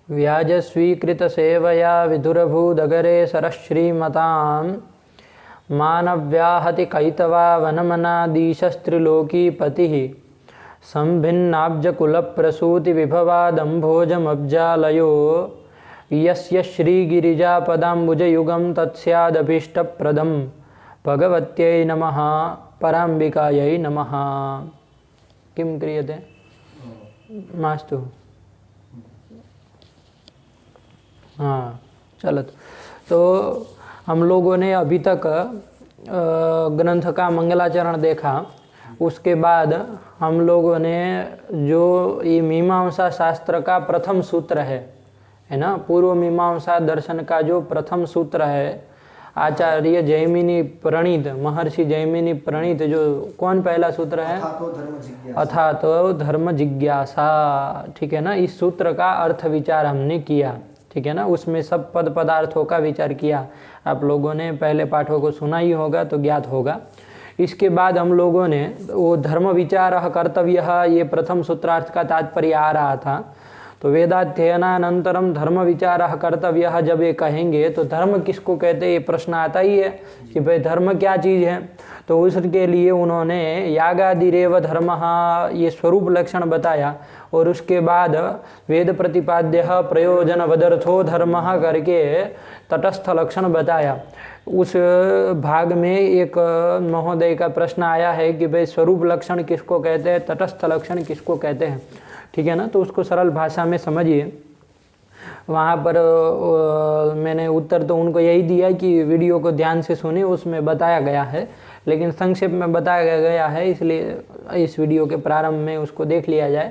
व्याजस्वीकृतसेवया विधुरभूदगरे सरश्रीमतां मानव्याहति कैतवा वनमनादीशस्त्रिलोकीपतिः संभिन्नाब्जकुलप्रसूतिविभवादम्भोजमब्जालयो यस्य श्रीगिरिजापदाम्बुजयुगं तत्स्यादभीष्टप्रदं भगवत्यै नमः पराम्बिकायै नमः। किं क्रियते? मास्तु। हाँ, चलो। तो हम लोगों ने अभी तक ग्रंथ का मंगलाचरण देखा। उसके बाद हम लोगों ने जो ये मीमांसा शास्त्र का प्रथम सूत्र है ना, पूर्व मीमांसा दर्शन का जो प्रथम सूत्र है, आचार्य जैमिनी प्रणीत, महर्षि जैमिनी प्रणीत, जो कौन पहला सूत्र है? अथा तो धर्म जिज्ञासा। ठीक है ना, इस सूत्र का अर्थ विचार हमने किया। ठीक है ना, उसमें सब पद पदार्थों का विचार किया। आप लोगों ने पहले पाठों को सुना ही होगा तो ज्ञात होगा। इसके बाद हम लोगों ने वो धर्म विचार कर्तव्य, ये प्रथम सूत्रार्थ का तात्पर्य आ रहा था। तो वेदाध्ययनानंतरम धर्म विचार कर्तव्य जब ये कहेंगे तो धर्म किसको कहते हैं, ये प्रश्न आता ही है कि भाई धर्म क्या चीज़ है। तो उसके लिए उन्होंने यागादिरेव धर्म, ये स्वरूप लक्षण बताया, और उसके बाद वेद प्रतिपाद्य प्रयोजन वदर्थो धर्म करके तटस्थ लक्षण बताया। उस भाग में एक महोदय का प्रश्न आया है कि भाई स्वरूप लक्षण किसको कहते हैं, तटस्थ लक्षण किसको कहते हैं। ठीक है ना, तो उसको सरल भाषा में समझिए। वहाँ पर मैंने उत्तर तो उनको यही दिया कि वीडियो को ध्यान से सुने, उसमें बताया गया है, लेकिन संक्षेप में बताया गया है, इसलिए इस वीडियो के प्रारंभ में उसको देख लिया जाए।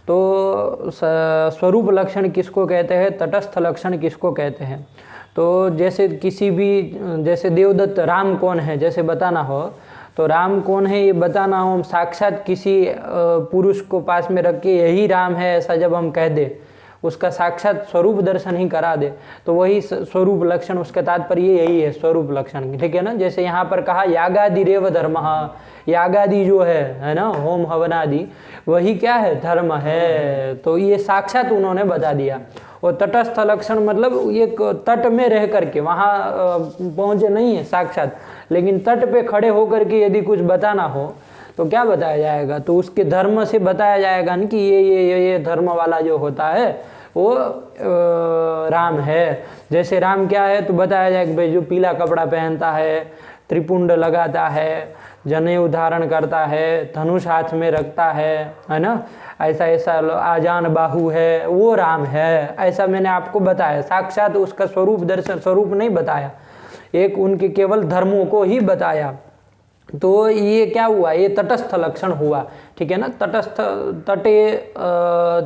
तो स्वरूप लक्षण किसको कहते हैं, तटस्थ लक्षण किसको कहते हैं। तो जैसे किसी भी, जैसे देवदत्त राम कौन है जैसे बताना हो, तो राम कौन है ये बताना हो, हम साक्षात किसी पुरुष को पास में रख के यही राम है ऐसा जब हम कह दे, उसका साक्षात स्वरूप दर्शन ही करा दे, तो वही स्वरूप लक्षण, उसका तात्पर्य यही है स्वरूप लक्षण। ठीक है ना, जैसे यहाँ पर कहा यागादिरेव धर्म, यागादि जो है ना, होम हवनादि, वही क्या है, धर्म है। तो ये साक्षात उन्होंने बता दिया। और तटस्थ लक्षण मतलब एक तट में रह करके, वहाँ पहुँचे नहीं है साक्षात, लेकिन तट पे खड़े होकर के यदि कुछ बताना हो तो क्या बताया जाएगा, तो उसके धर्म से बताया जाएगा न कि ये धर्म वाला जो होता है वो राम है। जैसे राम क्या है तो बताया जाएगा भाई जो पीला कपड़ा पहनता है, त्रिपुंड लगाता है, जनेऊ धारण करता है, धनुष हाथ में रखता है ना, ऐसा ऐसा आजान बाहु है, वो राम है। ऐसा मैंने आपको बताया, साक्षात उसका स्वरूप दर्शन, स्वरूप नहीं बताया, एक उनके केवल धर्मों को ही बताया। तो ये क्या हुआ, ये तटस्थ लक्षण हुआ। ठीक है ना, तटस्थ, तटे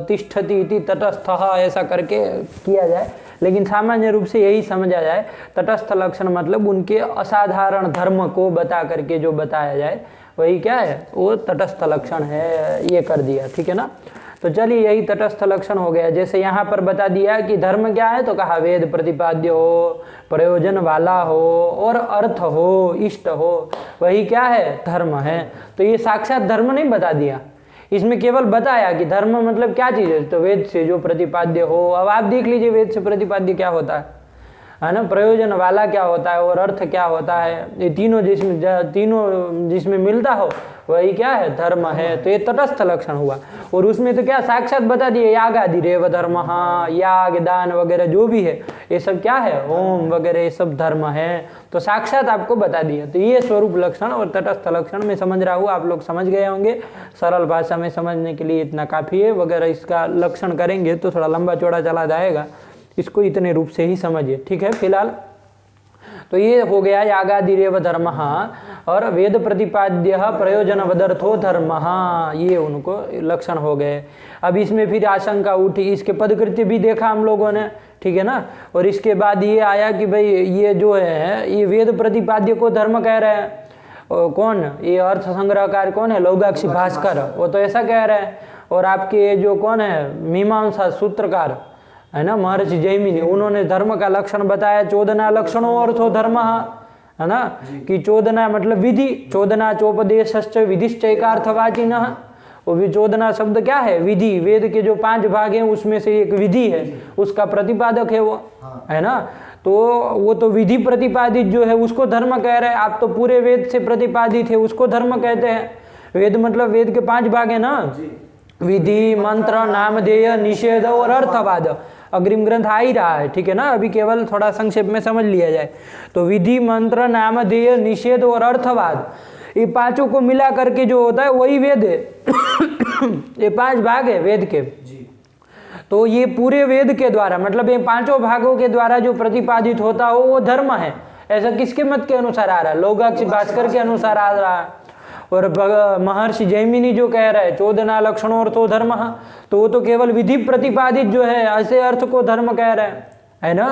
तिष्ठति इति तटस्थः, ऐसा करके किया जाए, लेकिन सामान्य रूप से यही समझा जाए, तटस्थ लक्षण मतलब उनके असाधारण धर्म को बता करके जो बताया जाए वही क्या है, वो तटस्थ लक्षण है, ये कर दिया। ठीक है ना, तो चलिए यही तटस्थ लक्षण हो गया। जैसे यहाँ पर बता दिया कि धर्म क्या है, तो कहा वेद प्रतिपाद्य हो, प्रयोजन वाला हो और अर्थ हो, इष्ट हो, वही क्या है, धर्म है। तो ये साक्षात धर्म नहीं बता दिया, इसमें केवल बताया कि धर्म मतलब क्या चीज़ है, तो वेद से जो प्रतिपाद्य हो। अब आप देख लीजिए वेद से प्रतिपाद्य क्या होता है ना, प्रयोजन वाला क्या होता है और अर्थ क्या होता है, ये तीनों जिसमें मिलता हो वही क्या है, धर्म है। तो ये तटस्थ लक्षण हुआ। और उसमें तो क्या साक्षात बता दिए, यागादिरेव धर्म, याग दान वगैरह जो भी है ये सब क्या है, होम वगैरह ये सब धर्म है, तो साक्षात आपको बता दिया। तो ये स्वरूप लक्षण और तटस्थ लक्षण में समझ रहा हूँ आप लोग समझ गए होंगे। सरल भाषा में समझने के लिए इतना काफ़ी है, वगैरह इसका लक्षण करेंगे तो थोड़ा लंबा चौड़ा चला जाएगा, इसको इतने रूप से ही समझिए। ठीक है, फिलहाल तो ये हो गया यागादिरेव धर्म और वेद प्रतिपाद्य प्रयोजन वदर्थो धर्म, ये उनको लक्षण हो गए। अब इसमें फिर आशंका उठी, इसके पदकृत्य भी देखा हम लोगों ने। ठीक है ना, और इसके बाद ये आया कि भाई ये जो है ये वेद प्रतिपाद्य को धर्म कह रहे हैं, कौन, ये अर्थ संग्रहकार कौन है, लौगाक्षी भास्कर, वो तो ऐसा कह रहे हैं। और आपके जो कौन है मीमांसा सूत्रकार है ना, महर्षि जैमिनी, उन्होंने धर्म का लक्षण बताया, चोदना लक्षणों अर्थो धर्म, है ना, कि चोदना मतलब विधि, चोदना चोपदेशश्च विधिश्चैकार्थवाचिनः, वो विचोदना शब्द क्या है? विधि। वेद के जो 5 भाग हैं उसमें से एक विधि है, उसका प्रतिपादक है वो, है ना। तो वो तो विधि प्रतिपादित जो है उसको धर्म कह रहे हैं। आप तो पूरे वेद से प्रतिपादित है उसको धर्म कहते हैं। वेद मतलब वेद के 5 भाग है ना, विधि, मंत्र, नामधेय, निषेध और अर्थवाद। अग्रिम ग्रंथ आ ही रहा है, ठीक है ना, अभी केवल थोड़ा संक्षेप में समझ लिया जाए। तो विधि, मंत्र, नामधेय, निषेध और अर्थवाद, ये 5 को मिला करके जो होता है वही वेद है। ये 5 भाग है वेद के। तो ये पूरे वेद के द्वारा, मतलब ये 5 भागों के द्वारा जो प्रतिपादित होता हो वो धर्म है। ऐसा किसके मत के अनुसार आ रहा है? लोगाक्ष भास्कर के अनुसार आ रहा है। और महर्षि जैमिनी जो कह रहा है चोदना लक्षणोर्थो धर्म, तो वो तो केवल विधि प्रतिपादित जो है ऐसे अर्थ को धर्म कह रहे हैं, है ना,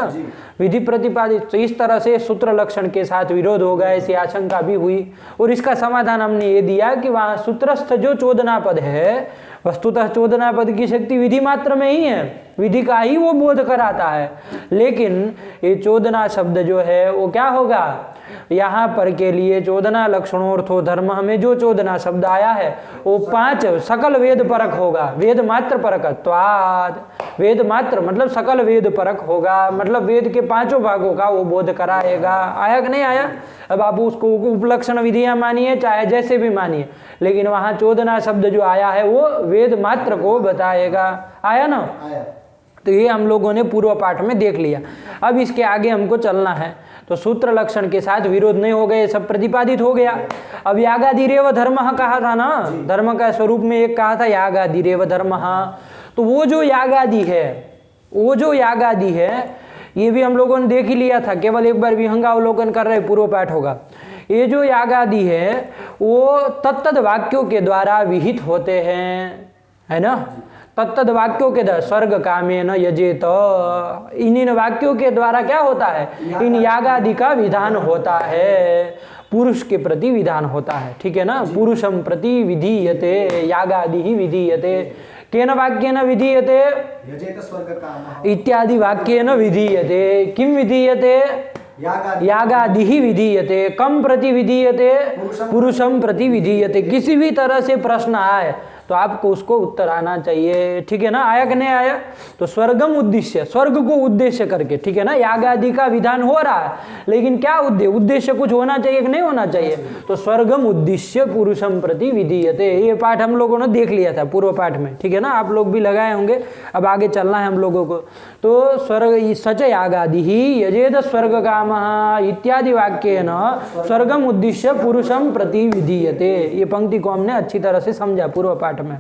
विधि प्रतिपादित। तो इस तरह से सूत्र लक्षण के साथ विरोध होगा ऐसी आशंका भी हुई। और इसका समाधान हमने ये दिया कि वहाँ सूत्रस्थ जो चोदना पद है, वस्तुतः चोदना पद की शक्ति विधि मात्र में ही है, विधि का ही वो बोध कराता है। लेकिन ये चोदना शब्द जो है वो क्या होगा? यहाँ पर के लिए चोदना लक्षणोर्थो धर्म में जो चोदना शब्द आया है वो 5 सकल वेद परक होगा। वेद मात्र परकत्वाद, वेद मात्र मतलब सकल वेद परक होगा, मतलब वेद के 5 भागों का वो बोध कराएगा। आया कि नहीं आया? अब आप उसको उपलक्षण विधियां मानिए चाहे जैसे भी मानिए, लेकिन वहां चोदना शब्द जो आया है वो वेद मात्र को बताएगा। आया ना? आया। तो ये हम लोगों ने पूर्व पाठ में देख लिया। अब इसके आगे हमको चलना है। तो सूत्र लक्षण के साथ विरोध नहीं हो गए, सब प्रतिपादित हो गया। अब यागादिरेव धर्म कहा था ना, धर्म का स्वरूप में एक कहा था यागादिरेव धर्म। तो वो जो यागादि है, वो जो यागादि है ये भी हम लोगों ने देख ही लिया था, केवल एक बार विहंगावलोकन कर रहे, पूर्व पाठ होगा। ये जो यागादि है वो तत्तद वाक्यों के द्वारा विहित होते हैं, है ना। तत्तद वाक्यों के द्वारा स्वर्ग कामेन यजेत, इन वाक्यों के द्वारा क्या होता है? इन यागादि का विधान होता है, पुरुष के प्रति विधान होता है, ठीक है ना। पुरुषम प्रति विधीयते, यागादि ही विधीयते। केन वाक्येन विधीयते? यजेत स्वर्ग कामः इत्यादि वाक्येन विधीयते। किम विधीयते? यागादि ही विधीयते। कम प्रति विधीयते? पुरुषम प्रति विधीयते। किसी भी तरह से प्रश्न आए तो आपको उसको उत्तर आना चाहिए, ठीक है ना। आया कि नहीं आया? तो स्वर्गम उद्देश्य, स्वर्ग को उद्देश्य करके, ठीक है ना, यागादि का विधान हो रहा है, लेकिन क्या उद्देश्य कुछ होना चाहिए कि नहीं होना चाहिए? तो स्वर्गम उद्देश्य पुरुषम प्रति विधीयते। ये पाठ हम लोगों ने देख लिया था पूर्व पाठ में, ठीक है ना, आप लोग भी लगाए होंगे। अब आगे चलना है हम लोगों को। तो स्वर्ग सच यागादि ही यजेत स्वर्ग कामः इत्यादि वाक्येन स्वर्गम उद्देश्य पुरुषम प्रति विधीयते। ये पंक्ति को हमने अच्छी तरह से समझा पूर्व पाठ में।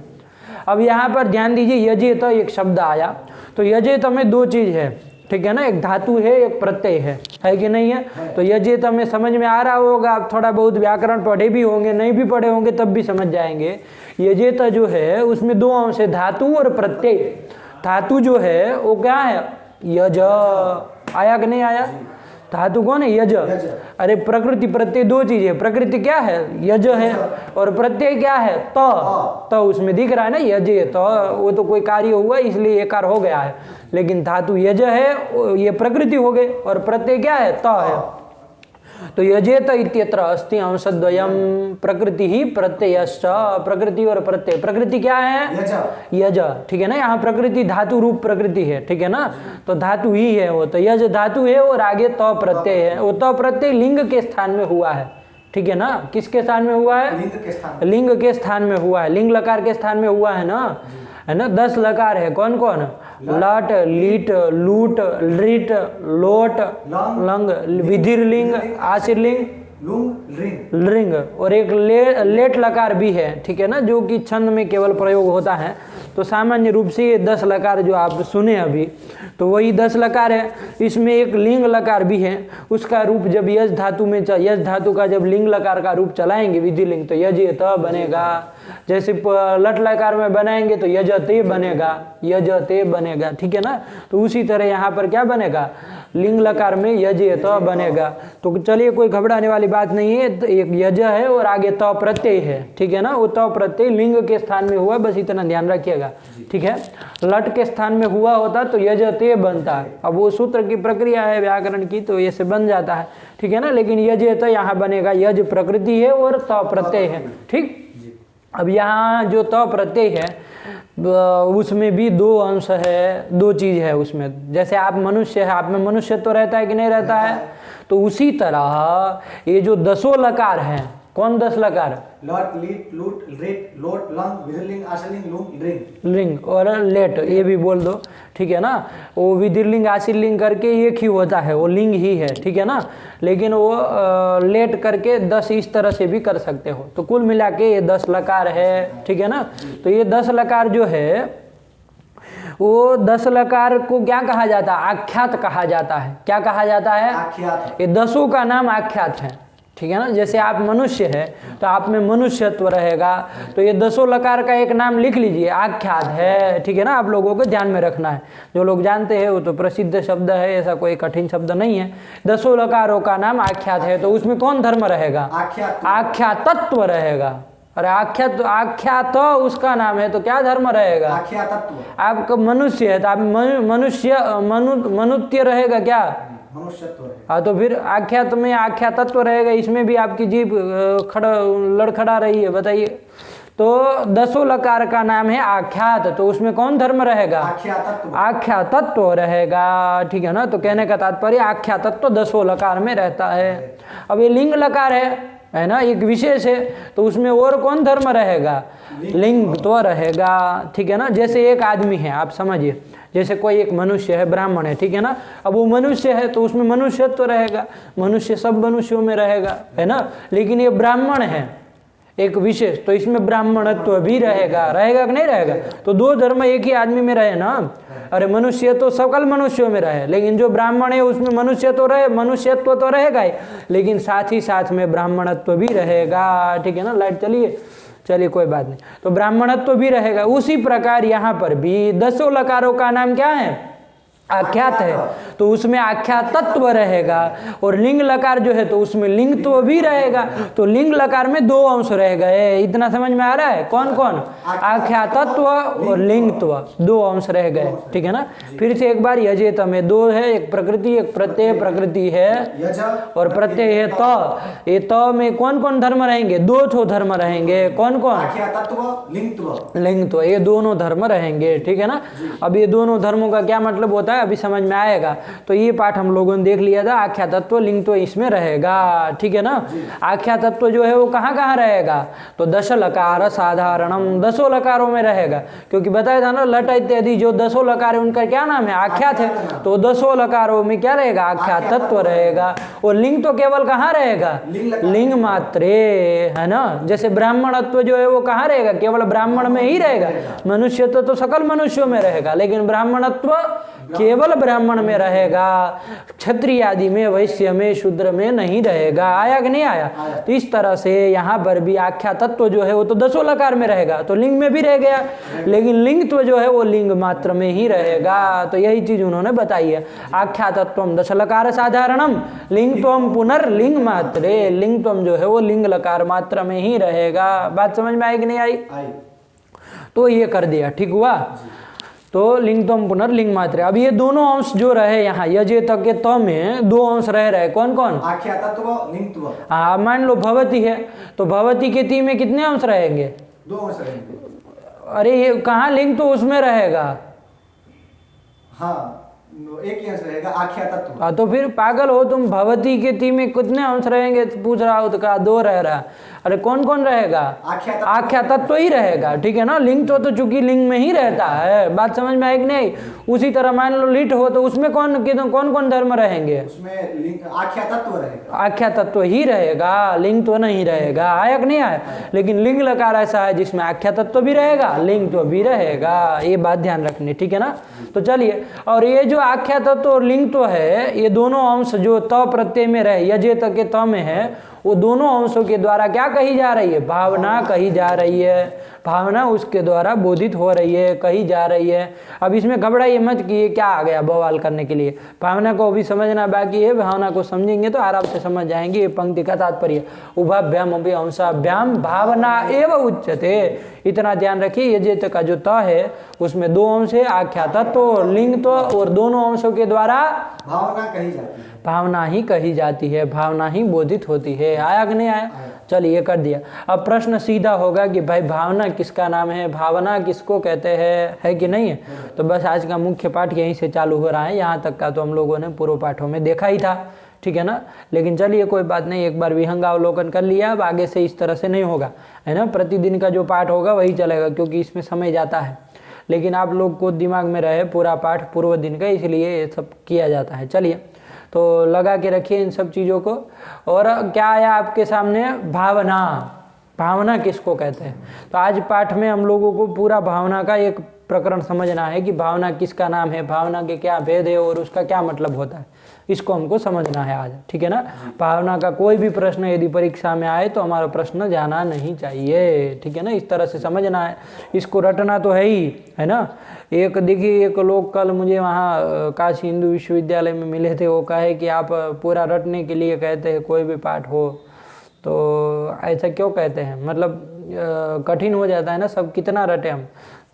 अब यहाँ पर ध्यान दीजिए, यजेत एक शब्द आया। तो यजेत में 2 चीज है, ठीक है ना, एक धातु है एक प्रत्यय है कि नहीं है? तो यजेत में समझ में आ रहा होगा, आप थोड़ा बहुत व्याकरण पढ़े भी होंगे, नहीं भी पढ़े होंगे तब भी समझ जाएंगे। यजेत जो है उसमें 2 अंश है, धातु और प्रत्यय। धातु जो है वो क्या है? यज। आया कि नहीं आया? धातु कौन है? यज। अरे प्रकृति प्रत्यय 2 चीजें, प्रकृति क्या है? यज है, और प्रत्यय क्या है? त। उसमें दिख रहा है ना यजे, तो वो तो कोई कार्य हुआ इसलिए एकार हो गया है, लेकिन धातु यज है, ये प्रकृति हो गई, और प्रत्यय क्या है? त है। तो यजेत इत्यत्र अस्ति अंशद्वयम प्रकृति ही प्रत्ययश्च। प्रकृति और प्रत्यय, प्रकृति क्या है? यज, ठीक है ना। यहाँ प्रकृति धातु रूप प्रकृति है, ठीक है ना, तो धातु ही है वो। तो यज धातु है और आगे त प्रत्यय है। वो त प्रत्यय लिंग के स्थान में हुआ है, ठीक है ना। किसके स्थान में हुआ है? लिंग के स्थान में हुआ है, लिंग लकार के स्थान में हुआ है ना, है ना। 10 लकार है, कौन कौन? लट, लीट, लूट, लिट, लोट, लंग, विधिर्लिंग, आशीर्लिंग, लिंग, और एक लेट लकार भी है, ठीक है ना, जो कि छंद में केवल प्रयोग होता है। तो सामान्य रूप से ये 10 लकार जो आप सुने अभी, तो वही 10 लकार है। इसमें एक लिंग लकार भी है, उसका रूप जब यज धातु में यज धातु का जब लिंग लकार का रूप चलाएंगे विधि लिंग, तो यजेत बनेगा। जैसे लट लकार में बनाएंगे तो यजते बनेगा, यजते बनेगा, ठीक है ना। तो उसी तरह यहाँ पर क्या बनेगा? लिंग लकार में यजेत बनेगा। तो चलिए कोई घबराने वाली बात नहीं है, तो एक यज है और आगे त प्रत्यय है, ठीक है ना। वो त प्रत्यय लिंग के स्थान में हुआ, बस इतना ध्यान रखिएगा, ठीक है। लट के स्थान में हुआ होता तो यजते बनता है। अब वो सूत्र की प्रक्रिया है व्याकरण की, तो ये से बन जाता है, ठीक है ना। लेकिन यजेत यहाँ बनेगा, यज प्रकृति है और त प्रत्यय है, ठीक। अब यहाँ जो त प्रत्यय है उसमें भी दो अंश है, दो चीज़ है उसमें। जैसे आप मनुष्य है, आप में मनुष्य तो रहता है कि नहीं रहता है, तो उसी तरह ये जो 10 लकार हैं, कौन 10 लकार? लॉट, लीट, लूट, रेट, लोट, लंग, विधिलिंग, आशलिंग, लुंग, रिंग। लिंग और लेट, ये भी बोल दो, ठीक है ना। वो विधिलिंग आशीलिंग करके एक ही होता है, वो लिंग ही है, ठीक है ना। लेकिन वो लेट करके 10 इस तरह से भी कर सकते हो। तो कुल मिला के ये 10 लकार है, ठीक है ना। तो ये 10 लकार जो है वो 10 लकार को क्या कहा जाता है? आख्यात कहा जाता है। क्या कहा जाता है? आख्यात। ये 10 का नाम आख्यात है, ठीक है ना। जैसे आप मनुष्य है तो आप में मनुष्यत्व रहेगा, तो ये 10 लकार का एक नाम लिख लीजिए, आख्यात है, ठीक है ना। आप लोगों को ध्यान में रखना है, जो लोग जानते हैं वो तो प्रसिद्ध शब्द है, ऐसा कोई कठिन शब्द नहीं है। 10 लकारों का नाम आख्यात है, तो उसमें कौन धर्म रहेगा? आख्यातत्व रहेगा। अरे आख्यात उसका नाम है, तो क्या धर्म रहेगा? आख्यातत्व। आपका मनुष्य है तो आप मनुष्य रहेगा क्या? मनुष्यत्व है। हाँ, तो फिर आख्यात में आख्यातत्व रहेगा, इसमें भी आपकी जीभ लड़खड़ा रही है, बताइए। तो 10 लकार का नाम है आख्यात, तो उसमें कौन धर्म रहेगा? आख्यातत्व। आख्यातत्व रहेगा, ठीक है ना। तो कहने का तात्पर्य आख्यातत्व 10 लकार में रहता है। अब ये लिंग लकार है ना, एक विशेष है, तो उसमें और कौन धर्म रहेगा? लिंग तो रहेगा, ठीक है ना। जैसे एक आदमी है, आप समझिए, जैसे कोई एक मनुष्य है, ब्राह्मण है, ठीक है ना। अब वो मनुष्य है तो उसमें मनुष्यत्व तो रहेगा, मनुष्य सब मनुष्यों में रहेगा, है ना। लेकिन ये ब्राह्मण है एक विशेष, तो इसमें ब्राह्मणत्व भी रहेगा कि नहीं रहेगा? तो 2 धर्म एक ही आदमी में रहे ना। अरे मनुष्य तो सकल मनुष्यों में रहे, लेकिन जो ब्राह्मण है उसमें मनुष्यत्व तो रहेगा ही, लेकिन साथ ही साथ में ब्राह्मणत्व भी रहेगा, ठीक है ना। लाइट चलिए कोई बात नहीं। तो ब्राह्मणत्व भी रहेगा। उसी प्रकार यहाँ पर भी 10 लकारों का नाम क्या है? आख्यात है, तो उसमें आख्यातत्व रहेगा। और लिंग लकार जो है तो उसमें लिंगत्व भी रहेगा। तो लिंग लकार में 2 अंश रह गए, इतना समझ में आ रहा है? कौन कौन? आख्यातत्व और लिंगत्व, 2 अंश रह गए, ठीक है ना। फिर से एक बार, यजेत में 2 है, एक प्रकृति एक प्रत्यय। प्रकृति है और प्रत्यय है त। ये त में कौन कौन धर्म रहेंगे? 2 ठो धर्म रहेंगे, कौन कौन? आख्यातत्व, लिंगत्व। लिंगत्व, ये दोनों धर्म रहेंगे, ठीक है ना। अब ये दोनों धर्मों का क्या मतलब होता है अभी समझ में आएगा। तो ये पाठ हम लोगों ने देख लिया था, आख्यातत्व लिंगत्व इसमें रहेगा, ठीक है ना। आख्यातत्व जो है वो कहाँ कहाँ रहेगा? तो 10 लकार साधारणम, 10 लकारों में रहेगा, क्योंकि बताया था ना लट इत्यादि जो 10 लकार है उनका क्या नाम है? आख्यात है। तो 10 लकारों में क्या रहेगा? आख्यातत्व रहेगा। और लिंग तो केवल कहाँ रहेगा? लिंग मात्रे, है ना। जैसे ब्राह्मणत्व जो है वो कहाँ रहेगा? केवल ब्राह्मण में ही रहेगा। मनुष्यत्व तो सकल मनुष्यों में रहेगा, लेकिन ब्राह्मणत्व केवल ब्राह्मण में रहेगा, क्षत्रिय आदि में, वैश्य में, शूद्र में नहीं रहेगा। आया कि नहीं आया? तो इस तरह से यहाँ पर भी आख्यातत्व जो है वो तो 10 लकार में रहेगा, तो लिंग में भी रह गया, लेकिन लिंगत्व जो है वो लिंग मात्र में ही रहेगा। तो यही चीज उन्होंने बताई है। आख्यातत्वम 10 लकार साधारणम, लिंगत्वम पुनर्लिंग मात्रे, लिंगत्वम जो है वो लिंग लकार मात्र में ही रहेगा। बात समझ में आई कि नहीं आई? तो ये कर दिया, ठीक हुआ। तो लिंगत्वम पुनर्लिंग मात्रे। अब ये दोनों अंश जो रहे यहाँ यजेत के त में 2 अंश रह रहे, कौन कौन? आख्यातत्व, लिंगत्व। हाँ, मान लो भवती है, तो भवती के ती में कितने अंश रहेंगे? 2 अंश रहेंगे। अरे ये कहाँ लिंग तो उसमें रहेगा? हाँ, एक ही अंश रहेगा, आख्यातत्व। हाँ, तो फिर पागल हो तुम, भवती के ती में कितने अंश रहेंगे? पूछ रहा हो तो कहा 2 रह रहा। अरे कौन कौन रहेगा? आख्यातत्व ही रहेगा, ठीक है ना। लिंग तो चूंकि लिंग में ही रहता है। बात समझ में आई कि नहीं? उसी तरह मान लो लिट हो, तो उसमें कौन कौन धर्म रहेंगे? उसमें लिंग आख्यातत्व रहेगा। आख्यातत्व ही रहेगा, लिंग तो नहीं रहेगा। आया कि नहीं आया? लेकिन लिंग लकार ऐसा है जिसमें आख्यातत्व भी रहेगा, लिंग तो भी रहेगा। ये बात ध्यान रखनी, ठीक है ना। तो चलिए, और ये जो आख्यातत्व और लिंग तो है, ये दोनों अंश जो त प्रत्यय में रहे, यजेत के त में है, वो दोनों अंशों के द्वारा क्या कही जा रही है? भावना कही जा रही है। भावना उसके द्वारा बोधित हो रही है, कही जा रही है। अब इसमें घबराइए मत कि ये क्या आ गया बवाल करने के लिए। भावना को भी समझना बाकी है, भावना को समझेंगे तो आराम से समझ जाएंगे। ये पंक्ति का तात्पर्य उभाभ्याम अभी अंशाभ्याम भावना एवं उच्यते। इतना ध्यान रखिए, यजेत का जो त है उसमें 2 अंश है, आख्यातत्व और लिंगत्व, और दोनों अंशों के द्वारा भावना कही जाती है। भावना ही कही जाती है, भावना ही बोधित होती है। आया कि नहीं आया? चलिए ये कर दिया। अब प्रश्न सीधा होगा कि भाई भावना किसका नाम है, भावना किसको कहते हैं, है कि नहीं है। तो बस आज का मुख्य पाठ यहीं से चालू हो रहा है, यहाँ तक का तो हम लोगों ने पूर्व पाठों में देखा ही था, ठीक है ना। लेकिन चलिए कोई बात नहीं, एक बार विहंगावलोकन कर लिया, अब आगे से इस तरह से नहीं होगा, है ना। प्रतिदिन का जो पाठ होगा वही चलेगा, क्योंकि इसमें समय जाता है। लेकिन आप लोग को दिमाग में रहे पूरा पाठ पूर्व दिन का, इसलिए ये सब किया जाता है। चलिए तो लगा के रखिए इन सब चीज़ों को। और क्या आया आपके सामने, भावना। भावना किसको कहते हैं। तो आज पाठ में हम लोगों को पूरा भावना का एक प्रकरण समझना है कि भावना किसका नाम है, भावना के क्या भेद है और उसका क्या मतलब होता है, इसको हमको समझना है आज, ठीक है ना। भावना का कोई भी प्रश्न यदि परीक्षा में आए तो हमारा प्रश्न जाना नहीं चाहिए, ठीक है ना। इस तरह से समझना है, इसको रटना तो है ही, है ना। एक देखिए, एक लोग कल मुझे वहाँ काशी हिंदू विश्वविद्यालय में मिले थे, वो कहे कि आप पूरा रटने के लिए कहते हैं कोई भी पाठ हो, तो ऐसा क्यों कहते हैं, मतलब कठिन हो जाता है ना, सब कितना रटे हम।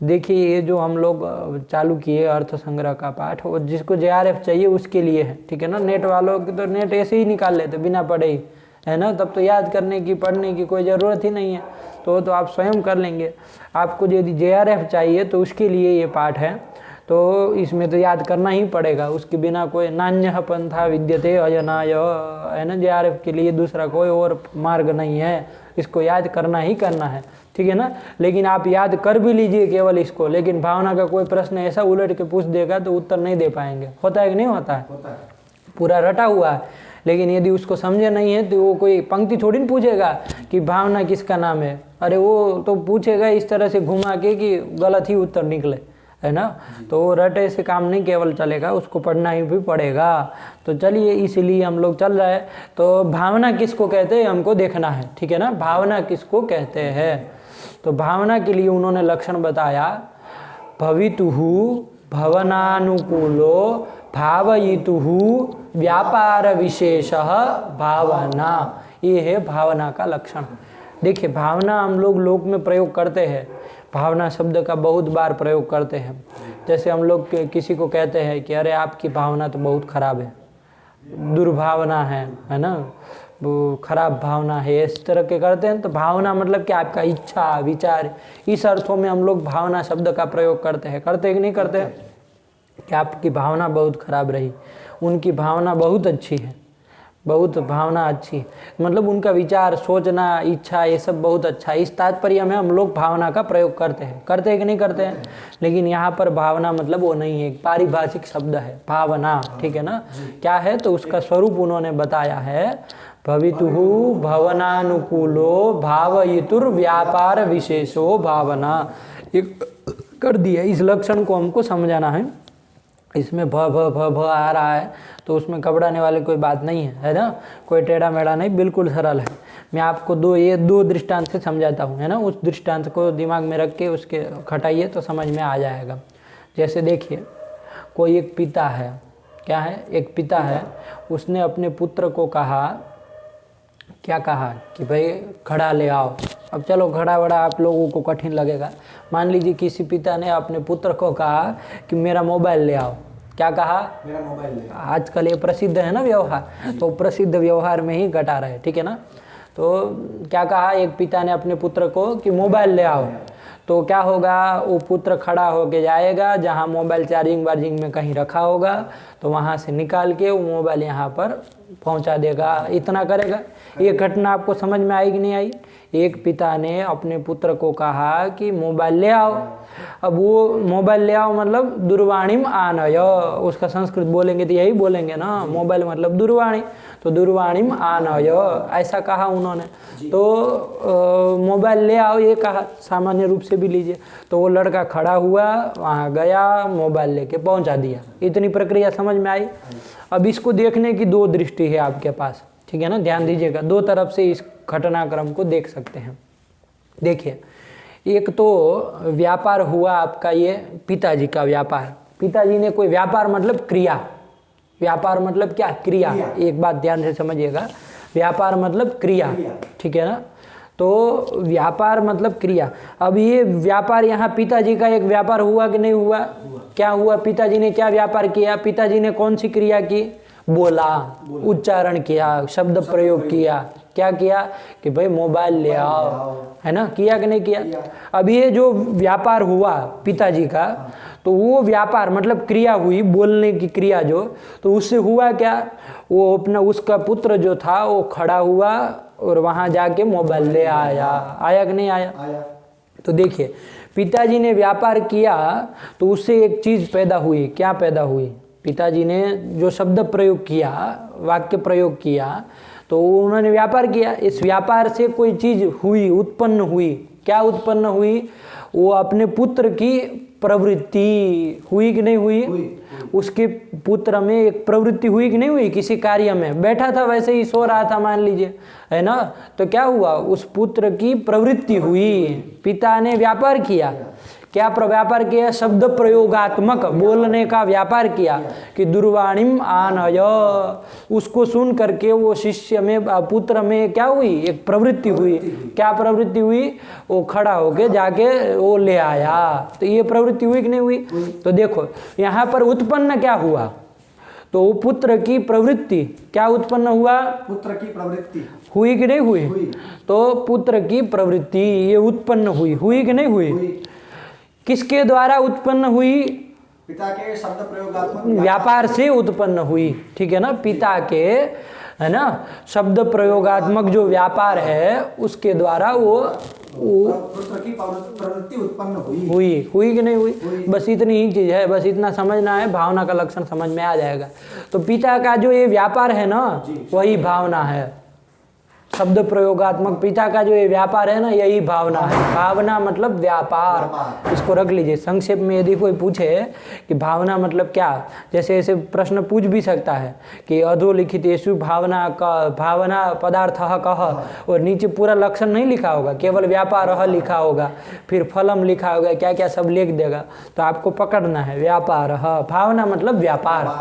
देखिए ये जो हम लोग चालू किए अर्थ संग्रह का पाठ, वो जिसको JRF चाहिए उसके लिए है, ठीक है ना। नेट वालों की तो नेट ऐसे ही निकाल लेते बिना पढ़े ही, है ना। तब तो याद करने की पढ़ने की कोई ज़रूरत ही नहीं है, तो आप स्वयं कर लेंगे। आपको यदि JRF चाहिए तो उसके लिए ये पाठ है, तो इसमें तो याद करना ही पड़ेगा, उसके बिना कोई नान्यः पंथा विद्यते अजनाय, है ना। JRF के लिए दूसरा कोई और मार्ग नहीं है, इसको याद करना ही करना है, ठीक है ना। लेकिन आप याद कर भी लीजिए केवल इसको, लेकिन भावना का कोई प्रश्न ऐसा उलट के पूछ देगा तो उत्तर नहीं दे पाएंगे। होता है कि नहीं होता है? होता है। पूरा रटा हुआ है, लेकिन यदि उसको समझे नहीं है तो वो कोई पंक्ति थोड़ी न पूछेगा कि भावना किसका नाम है। अरे वो तो पूछेगा इस तरह से घुमा के कि गलत ही उत्तर निकले, है ना। तो रटे से काम नहीं केवल चलेगा, उसको पढ़ना ही भी पड़ेगा। तो चलिए इसलिए हम लोग चल रहे हैं। तो भावना किसको कहते हैं हमको देखना है, ठीक है ना। भावना किसको कहते हैं, तो भावना के लिए उन्होंने लक्षण बताया, भवितुः भवनानुकूलो भावयितुः व्यापार विशेषः भावना। ये है भावना का लक्षण। देखिए भावना हम लोग में प्रयोग करते हैं, भावना शब्द का बहुत बार प्रयोग करते हैं। जैसे हम लोग किसी को कहते हैं कि अरे आपकी भावना तो बहुत खराब है, दुर्भावना है ना, वो खराब भावना है, इस तरह के करते हैं। तो भावना मतलब कि आपका इच्छा विचार, इस अर्थों में हम लोग भावना शब्द का प्रयोग करते हैं कि नहीं करते हैं। कि आपकी भावना बहुत खराब रही, उनकी भावना बहुत अच्छी है, बहुत भावना अच्छी है, मतलब उनका विचार सोचना इच्छा ये सब बहुत अच्छा है। इस तात्पर्य में हम लोग भावना का प्रयोग करते हैं कि नहीं करते हैं। लेकिन यहाँ पर भावना मतलब वो नहीं है, पारिभाषिक शब्द है भावना, ठीक है ना। क्या है तो उसका स्वरूप उन्होंने बताया है, भवितुः भवनानुकूलो भावयितुर व्यापार विशेषो भावना। एक कर दिया, इस लक्षण को हमको समझाना है। इसमें भ भ भ भ आ रहा है तो उसमें घबराने वाली कोई बात नहीं है ना, कोई टेढ़ा मेढ़ा नहीं, बिल्कुल सरल है। मैं आपको दो दृष्टांत से समझाता हूँ, है ना। उस दृष्टांत को दिमाग में रख के उसके खटाइए तो समझ में आ जाएगा। जैसे देखिए कोई एक पिता है, क्या है, एक पिता है, उसने अपने पुत्र को कहा, क्या कहा कि भाई घड़ा ले आओ। अब चलो घड़ा वड़ा आप लोगों को कठिन लगेगा। मान लीजिए किसी पिता ने अपने पुत्र को कहा कि मेरा मोबाइल ले आओ। क्या कहा? मेरा मोबाइल ले आओ। आजकल ये प्रसिद्ध है ना व्यवहार, तो प्रसिद्ध व्यवहार में ही घटा रहे, ठीक है ना। तो क्या कहा एक पिता ने अपने पुत्र को कि मोबाइल ले आओ। तो क्या होगा, वो पुत्र खड़ा होके जाएगा जहाँ मोबाइल चार्जिंग वार्जिंग में कहीं रखा होगा, तो वहाँ से निकाल के वो मोबाइल यहाँ पर पहुँचा देगा, इतना करेगा। ये घटना आपको समझ में आई कि नहीं आई? एक पिता ने अपने पुत्र को कहा कि मोबाइल ले आओ। अब वो मोबाइल ले आओ मतलब दूरवाणीम आनय, उसका संस्कृत बोलेंगे तो यही बोलेंगे ना, मोबाइल मतलब दूरवाणी, तो दूरवाणीम आनय ऐसा कहा उन्होंने। तो मोबाइल ले आओ ये कहा, सामान्य रूप से भी लीजिए। तो वो लड़का खड़ा हुआ, वहाँ गया, मोबाइल लेके पहुँचा दिया। इतनी प्रक्रिया समझ में आई। अब इसको देखने की दो दृष्टि है आपके पास, ठीक है ना, ध्यान दीजिएगा। दो तरफ से इस घटनाक्रम को देख सकते हैं। देखिए एक तो व्यापार हुआ आपका, ये पिताजी का व्यापार। पिताजी ने कोई व्यापार मतलब क्रिया, व्यापार मतलब क्या, क्रिया। एक बात ध्यान से समझिएगा, व्यापार मतलब क्रिया, ठीक है ना। तो व्यापार मतलब क्रिया। अब ये व्यापार यहाँ पिताजी का एक व्यापार हुआ कि नहीं हुआ? क्या हुआ? पिताजी ने क्या व्यापार किया? पिताजी ने कौन सी क्रिया की? बोला, उच्चारण किया, शब्द प्रयोग किया, क्या किया कि भाई मोबाइल ले आओ, है ना, किया कि नहीं किया। अब ये जो व्यापार हुआ पिताजी का, तो वो व्यापार मतलब क्रिया हुई, बोलने की क्रिया जो, तो उससे हुआ क्या, वो अपना उसका पुत्र जो था वो खड़ा हुआ और वहां जाके मोबाइल ले आया, आया कि नहीं आया। तो देखिए पिताजी ने व्यापार किया तो उससे एक चीज पैदा हुई, क्या पैदा हुई, पिताजी ने जो शब्द प्रयोग किया, वाक्य प्रयोग किया, तो उन्होंने व्यापार किया, इस व्यापार से कोई चीज हुई, उत्पन्न हुई, क्या उत्पन्न हुई, वो अपने पुत्र की प्रवृत्ति हुई कि नहीं हुई, उसके पुत्र में एक प्रवृत्ति हुई कि नहीं हुई, किसी कार्य में बैठा था वैसे ही सो रहा था मान लीजिए, है ना, तो क्या हुआ, उस पुत्र की प्रवृत्ति हुई, पिता ने व्यापार किया, क्या व्यापार किया, शब्द प्रयोगात्मक बोलने का व्यापार किया कि दुर्वाणीम आनय, उसको सुन करके वो शिष्य में, पुत्र में क्या हुई, एक प्रवृत्ति हुई, क्या प्रवृत्ति हुई, वो खड़ा होके जाके वो ले आया, तो ये प्रवृत्ति हुई कि नहीं हुई। तो देखो यहाँ पर उत्पन्न क्या हुआ, तो पुत्र की प्रवृत्ति, क्या उत्पन्न हुआ, पुत्र की प्रवृत्ति हुई कि नहीं हुई, तो पुत्र की प्रवृत्ति ये उत्पन्न हुई कि नहीं हुई, किसके द्वारा उत्पन्न हुई, पिता के शब्द प्रयोगात्मक व्यापार से उत्पन्न हुई, ठीक है ना, पिता के, है ना, शब्द प्रयोगात्मक जो व्यापार है उसके द्वारा वो पुत्र की प्रवृत्ति उत्पन्न हुई कि नहीं हुई। बस इतनी ही चीज है, बस इतना समझना है, भावना का लक्षण समझ में आ जाएगा। तो पिता का जो ये व्यापार है ना वही भावना है, शब्द प्रयोगात्मक पिता का जो ये व्यापार है ना यही भावना है। भावना मतलब व्यापार, इसको रख लीजिए। संक्षेप में यदि कोई पूछे कि भावना मतलब क्या, जैसे ऐसे प्रश्न पूछ भी सकता है कि अधोलिखित येषु भावना का भावना पदार्थ कह, और नीचे पूरा लक्षण नहीं लिखा होगा, केवल व्यापार लिखा होगा, फिर फलम लिखा होगा, क्या क्या सब लिख देगा, तो आपको पकड़ना है व्यापार, भावना मतलब व्यापार,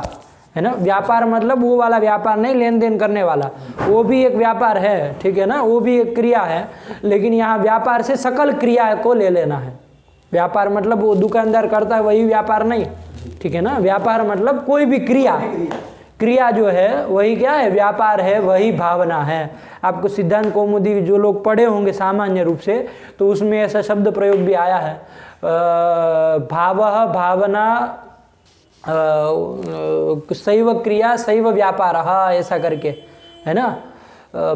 है ना। व्यापार मतलब वो वाला व्यापार नहीं, लेन देन करने वाला, वो भी एक व्यापार है, ठीक है ना, वो भी एक क्रिया है, लेकिन यहाँ व्यापार से सकल क्रिया को ले लेना है। व्यापार मतलब वो दुकानदार करता है वही व्यापार नहीं, ठीक है ना। व्यापार मतलब कोई भी क्रिया जो है वही क्या है, व्यापार है, वही भावना है। आपको सिद्धांत कौमुदी जो लोग पढ़े होंगे सामान्य रूप से, तो उसमें ऐसा शब्द प्रयोग भी आया है, भावः भावना शैव क्रिया शैव व्यापार, ऐसा करके, है ना।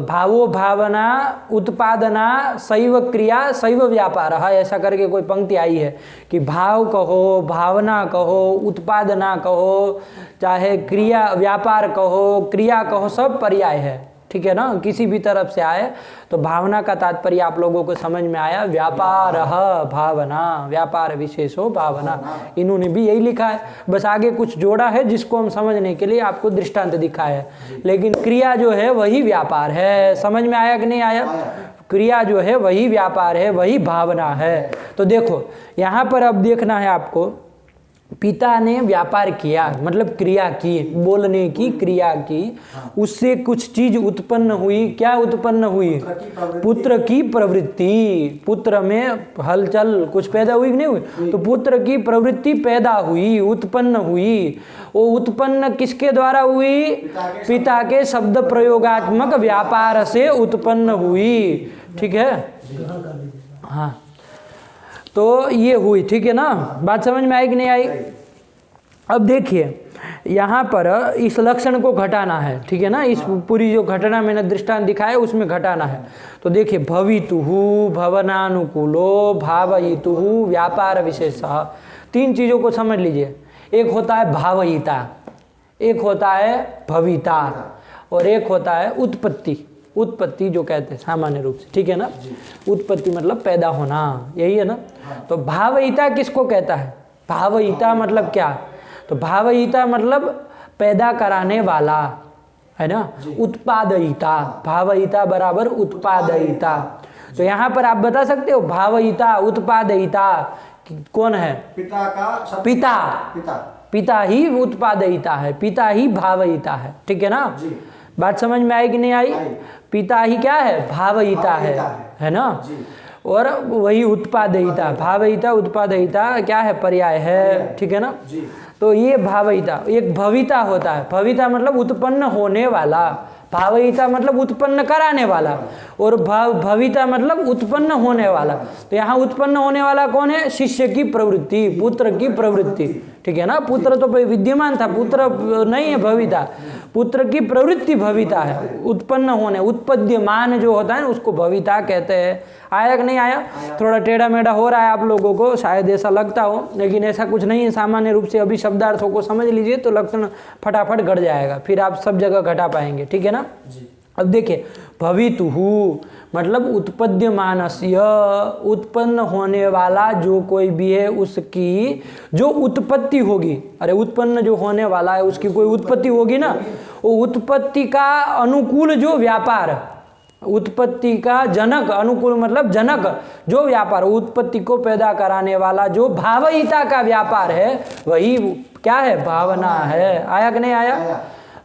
भावो भावना उत्पादना शैव क्रिया शैव व्यापार, ऐसा करके कोई पंक्ति आई है कि भाव कहो, भावना कहो, उत्पादना कहो, चाहे क्रिया व्यापार कहो, क्रिया कहो, सब पर्याय है, ठीक है ना, किसी भी तरफ से आए। तो भावना का तात्पर्य आप लोगों को समझ में आया, व्यापार भावना, व्यापार विशेषो भावना, इन्होंने भी यही लिखा है, बस आगे कुछ जोड़ा है जिसको हम समझने के लिए आपको दृष्टांत दिखाया है, लेकिन क्रिया जो है वही व्यापार है। समझ में आया कि नहीं आया, क्रिया जो है वही व्यापार है, वही भावना है। तो देखो यहाँ पर अब देखना है आपको, पिता ने व्यापार किया मतलब क्रिया की, बोलने की क्रिया की, उससे कुछ चीज उत्पन्न हुई, क्या उत्पन्न हुई, पुत्र की प्रवृत्ति, पुत्र में हलचल कुछ पैदा हुई कि नहीं हुई, तो पुत्र की प्रवृत्ति पैदा हुई, उत्पन्न हुई। वो उत्पन्न किसके द्वारा हुई, पिता के शब्द प्रयोगात्मक व्यापार से उत्पन्न हुई, ठीक है। हाँ तो ये हुई, ठीक है ना, बात समझ में आई कि नहीं आई। अब देखिए यहाँ पर इस लक्षण को घटाना है, ठीक है ना, इस पूरी जो घटना मैंने दृष्टांत दिखाया उसमें घटाना है। तो देखिए भवितुहु भवनानुकूलो भावयितुहु व्यापार विशेषः, तीन चीज़ों को समझ लीजिए। एक होता है भावयिता, एक होता है भविता, और एक होता है उत्पत्ति। उत्पत्ति जो कहते हैं सामान्य रूप से, ठीक है ना, उत्पत्ति मतलब पैदा होना, यही है ना। तो भावयिता किसको कहता है, भावयिता मतलब क्या, तो भावयिता मतलब पैदा कराने वाला, है ना। उत्पादयिता, भावयिता बराबर उत्पादयिता। तो यहाँ पर आप बता सकते हो भावयिता उत्पादयिता कौन है, पिता का पिता ही उत्पादयिता है, पिता ही भावयिता है, ठीक है ना। बात समझ में आई कि नहीं आई। पिता ही क्या है, भावयिता है ना, और वही उत्पादयिता, भावयिता उत्पादयिता क्या है, पर्याय है, ठीक है ना। तो ये भावयिता, एक भविता होता है। भविता मतलब उत्पन्न होने वाला, भावयिता मतलब उत्पन्न कराने वाला, और भविता मतलब उत्पन्न होने वाला। तो यहाँ उत्पन्न होने वाला कौन है? शिष्य की प्रवृत्ति, पुत्र की प्रवृत्ति, ठीक है ना। पुत्र तो विद्यमान था, पुत्र नहीं है भविता, पुत्र की प्रवृत्ति भविता है, उत्पन्न होने, उत्पद्यमान जो होता है ना उसको भविता कहते हैं। आया कि नहीं आया? थोड़ा टेढ़ा मेढ़ा हो रहा है आप लोगों को, शायद ऐसा लगता हो, लेकिन ऐसा कुछ नहीं है। सामान्य रूप से अभी शब्दार्थों को समझ लीजिए तो लक्षण फटाफट घट जाएगा, फिर आप सब जगह घटा पाएंगे, ठीक है ना जी। अब देखिए, भवितुहु मतलब उत्पद्यमानस्य, उत्पन्न होने वाला जो कोई भी है उसकी जो उत्पत्ति होगी, अरे उत्पन्न जो होने वाला है उसकी कोई उत्पत्ति होगी ना, वो उत्पत्ति का अनुकूल जो व्यापार, उत्पत्ति का जनक, अनुकूल मतलब जनक जो व्यापार, उत्पत्ति को पैदा कराने वाला जो भावयिता का व्यापार है वही क्या है? भावना है। आया कि नहीं आया?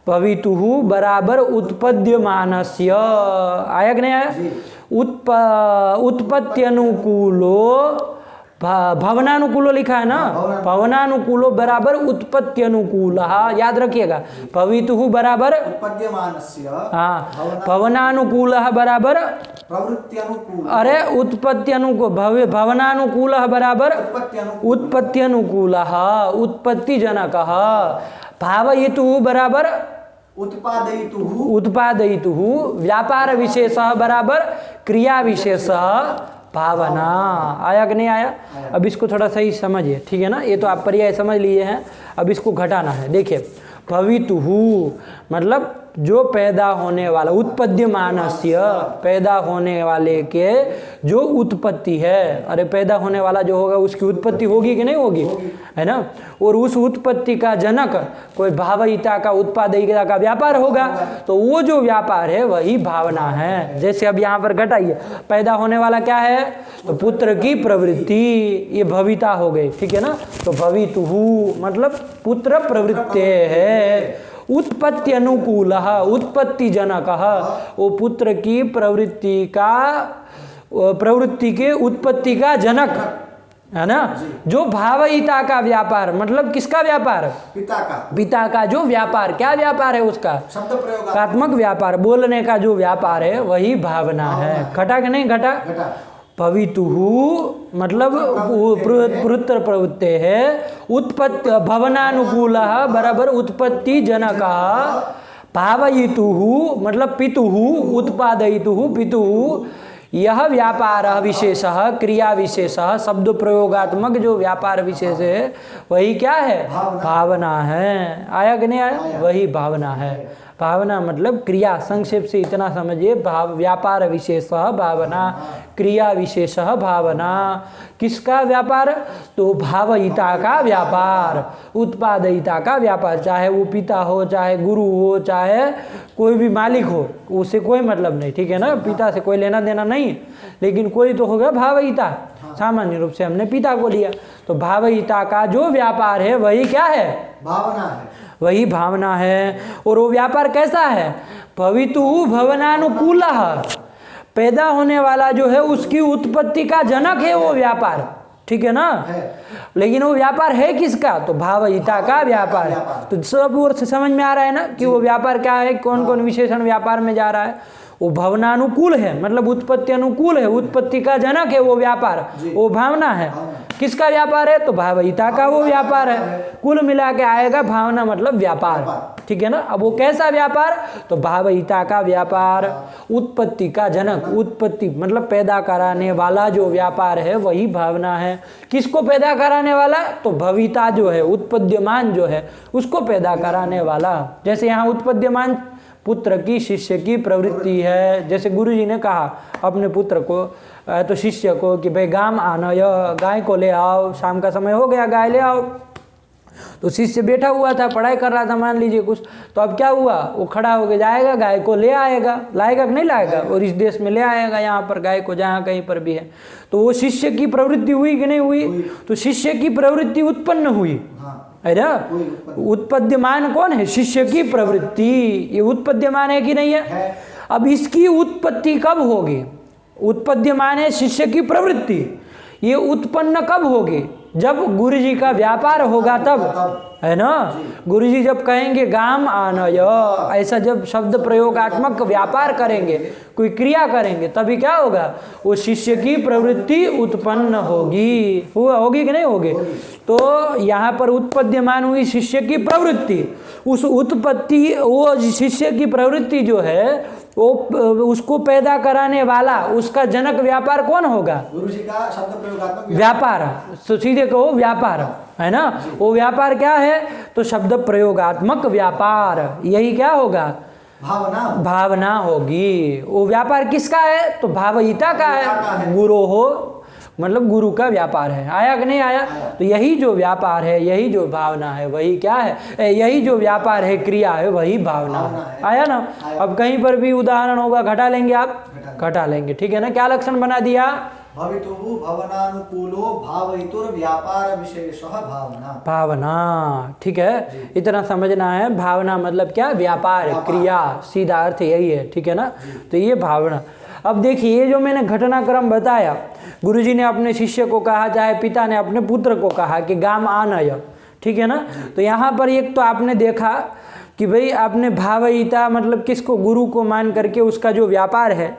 भवितुहु बराबर उत्पद्यमानस्य, आया कि नहीं आया? उत्पत्त्यनुकूलो, भवनानुकूलो लिखा है ना, भवनानुकूलो बराबर उत्पत्त्यनुकूल, याद रखिएगा। भवितुहु बराबर उत्पद्यमानस्य, हाँ, भवनानुकूल बराबर प्रवृत्त्यनुकूल, अरे उत्पत्त्यनुकूल, भवनानुकूल बराबर उत्पत्त्यनुकूल, उत्पत्ति जनक, भावयितुः बराबर उत्पादयितुः, उत्पादयितुः, व्यापार विशेष बराबर क्रिया विशेष भावना। आया कि नहीं आया? अब इसको थोड़ा सही समझिए, ठीक है ना। ये तो आप पर्याय समझ लिए हैं, अब इसको घटाना है। देखिए, भवितुहु मतलब जो पैदा होने वाला, उत्पद्यमानस्य पैदा होने वाले के जो उत्पत्ति है, अरे पैदा होने वाला जो होगा उसकी उत्पत्ति होगी कि नहीं होगी, है ना। और उस उत्पत्ति का जनक कोई भावयिता का, उत्पादयिता का व्यापार होगा, तो वो जो व्यापार है वही भावना है। जैसे अब यहाँ पर घटाइए, पैदा होने वाला क्या है? तो पुत्र की प्रवृत्ति, ये भविता हो गई, ठीक है ना। तो भवितुहु मतलब पुत्र प्रवृत्ति है, उत्पत्ति अनुकूल, उत्पत्ति जनक, वो पुत्र की प्रवृत्ति का, प्रवृत्ति के उत्पत्ति का जनक है ना। जो भावयिता का व्यापार मतलब किसका व्यापार? पिता का जो व्यापार, क्या व्यापार है उसका? शब्द प्रयोगात्मक व्यापार, बोलने का जो व्यापार है वही भावना है। घटा कि नहीं घटा? भवितुहु मतलब पुत्र प्रवृत्ति है, उत्पत्ति भवनानुकूल बराबर उत्पत्ति जनक, भावयितुः मतलब पितुः, उत्पादयितुः पितुः, यह व्यापार विशेष क्रिया विशेष शब्द प्रयोगात्मक जो व्यापार विशेष है वही क्या है? भावना है। आया कि नहीं आया? वही भावना है। भावना मतलब क्रिया, संक्षेप से इतना समझिए, भाव व्यापार विशेष भावना, क्रिया विशेष भावना। किसका व्यापार? तो भावयिता का व्यापार, उत्पादयिता का व्यापार, चाहे वो पिता हो, चाहे गुरु हो, चाहे कोई भी मालिक हो, उससे कोई मतलब नहीं, ठीक है ना। पिता से कोई लेना देना नहीं, लेकिन कोई तो होगा भावयिता, सामान्य रूप से हमने पिता को लिया। तो भावयिता का जो व्यापार है वही क्या है? भावना है, वही भावना है। और वो व्यापार कैसा है? भवितुः भवनानुकूल, पैदा होने वाला जो है उसकी उत्पत्ति का जनक है वो व्यापार, ठीक है ना। लेकिन वो व्यापार है किसका? तो भावयिता का व्यापार है। तो सब ओर से समझ में आ रहा है ना कि वो व्यापार क्या है, कौन कौन विशेषण व्यापार में जा रहा है। वो भवनानुकूल है मतलब उत्पत्ति अनुकूल है, उत्पत्ति का जनक है वो व्यापार, वो भावना है। किसका व्यापार है? तो भावयिता का वो व्यापार है। कुल मिला के आएगा भावना मतलब व्यापार, ठीक है ना। अब वो कैसा व्यापार? तो भावयिता का व्यापार, उत्पत्ति का जनक, उत्पत्ति मतलब पैदा कराने वाला जो व्यापार है वही भावना है। किसको पैदा कराने वाला? तो भविता जो है, उत्पद्यमान जो है उसको पैदा कराने वाला। जैसे यहाँ उत्पद्यमान पुत्र की, शिष्य की प्रवृत्ति है। जैसे गुरुजी ने कहा अपने पुत्र को, तो शिष्य को कि भाई गाम आना, गाय को ले आओ, शाम का समय हो गया, गाय ले आओ। तो शिष्य बैठा हुआ था, पढ़ाई कर रहा था मान लीजिए कुछ, तो अब क्या हुआ, वो खड़ा होके जाएगा, गाय को ले आएगा, लाएगा कि नहीं लाएगा, और इस देश में ले आएगा यहाँ पर गाय को, जहाँ कहीं पर भी है। तो वो शिष्य की प्रवृत्ति हुई कि नहीं हुई? तो शिष्य की प्रवृत्ति उत्पन्न हुई है ना। उत्पद्यमान कौन है? शिष्य की प्रवृत्ति, ये उत्पद्यमान है कि नहीं है? अब इसकी उत्पत्ति कब होगी? उत्पद्यमान है शिष्य की प्रवृत्ति, ये उत्पन्न कब होगी? जब गुरु जी का व्यापार होगा तब, है ना। गुरुजी जब कहेंगे गाम आनय, ऐसा जब शब्द प्रयोगात्मक व्यापार करेंगे, कोई क्रिया करेंगे, तभी क्या होगा, वो शिष्य की प्रवृत्ति उत्पन्न होगी। होगी कि नहीं होगी। तो यहाँ पर उत्पद्यमान हुई शिष्य की प्रवृत्ति, उस उत्पत्ति, वो शिष्य की प्रवृत्ति जो है वो उसको पैदा कराने वाला, उसका जनक व्यापार कौन होगा, गुरुजी का शब्द प्रयोगात्मक व्यापार। तो सीधे कहो व्यापार, है ना। वो व्यापार क्या है, तो शब्द प्रयोगात्मक व्यापार, यही क्या होगा, भावना होगी। वो व्यापार किसका है, तो भावयिता का है, गुरु हो मतलब गुरु का व्यापार है। आया कि नहीं आया। तो यही जो व्यापार है, यही जो भावना है, वही क्या है, यही जो व्यापार है, क्रिया है, वही भावना है। आया ना। अब कहीं पर भी उदाहरण होगा, घटा लेंगे आप, घटा लेंगे, ठीक है ना। क्या लक्षण बना दिया, भवितुः भवनानुकूलो भावयितुर व्यापार विशेषः भावना। भावना, ठीक है, इतना समझना है। भावना मतलब क्या, व्यापार, क्रिया, सीधा अर्थ यही है, ठीक है ना। तो ये भावना। अब देखिए, ये जो मैंने घटनाक्रम बताया, गुरुजी ने अपने शिष्य को कहा, चाहे पिता ने अपने पुत्र को कहा कि गाम आनय, ठीक है ना। तो यहाँ पर एक तो आपने देखा कि भाई आपने भावयिता मतलब किसको, गुरु को मान करके उसका जो व्यापार है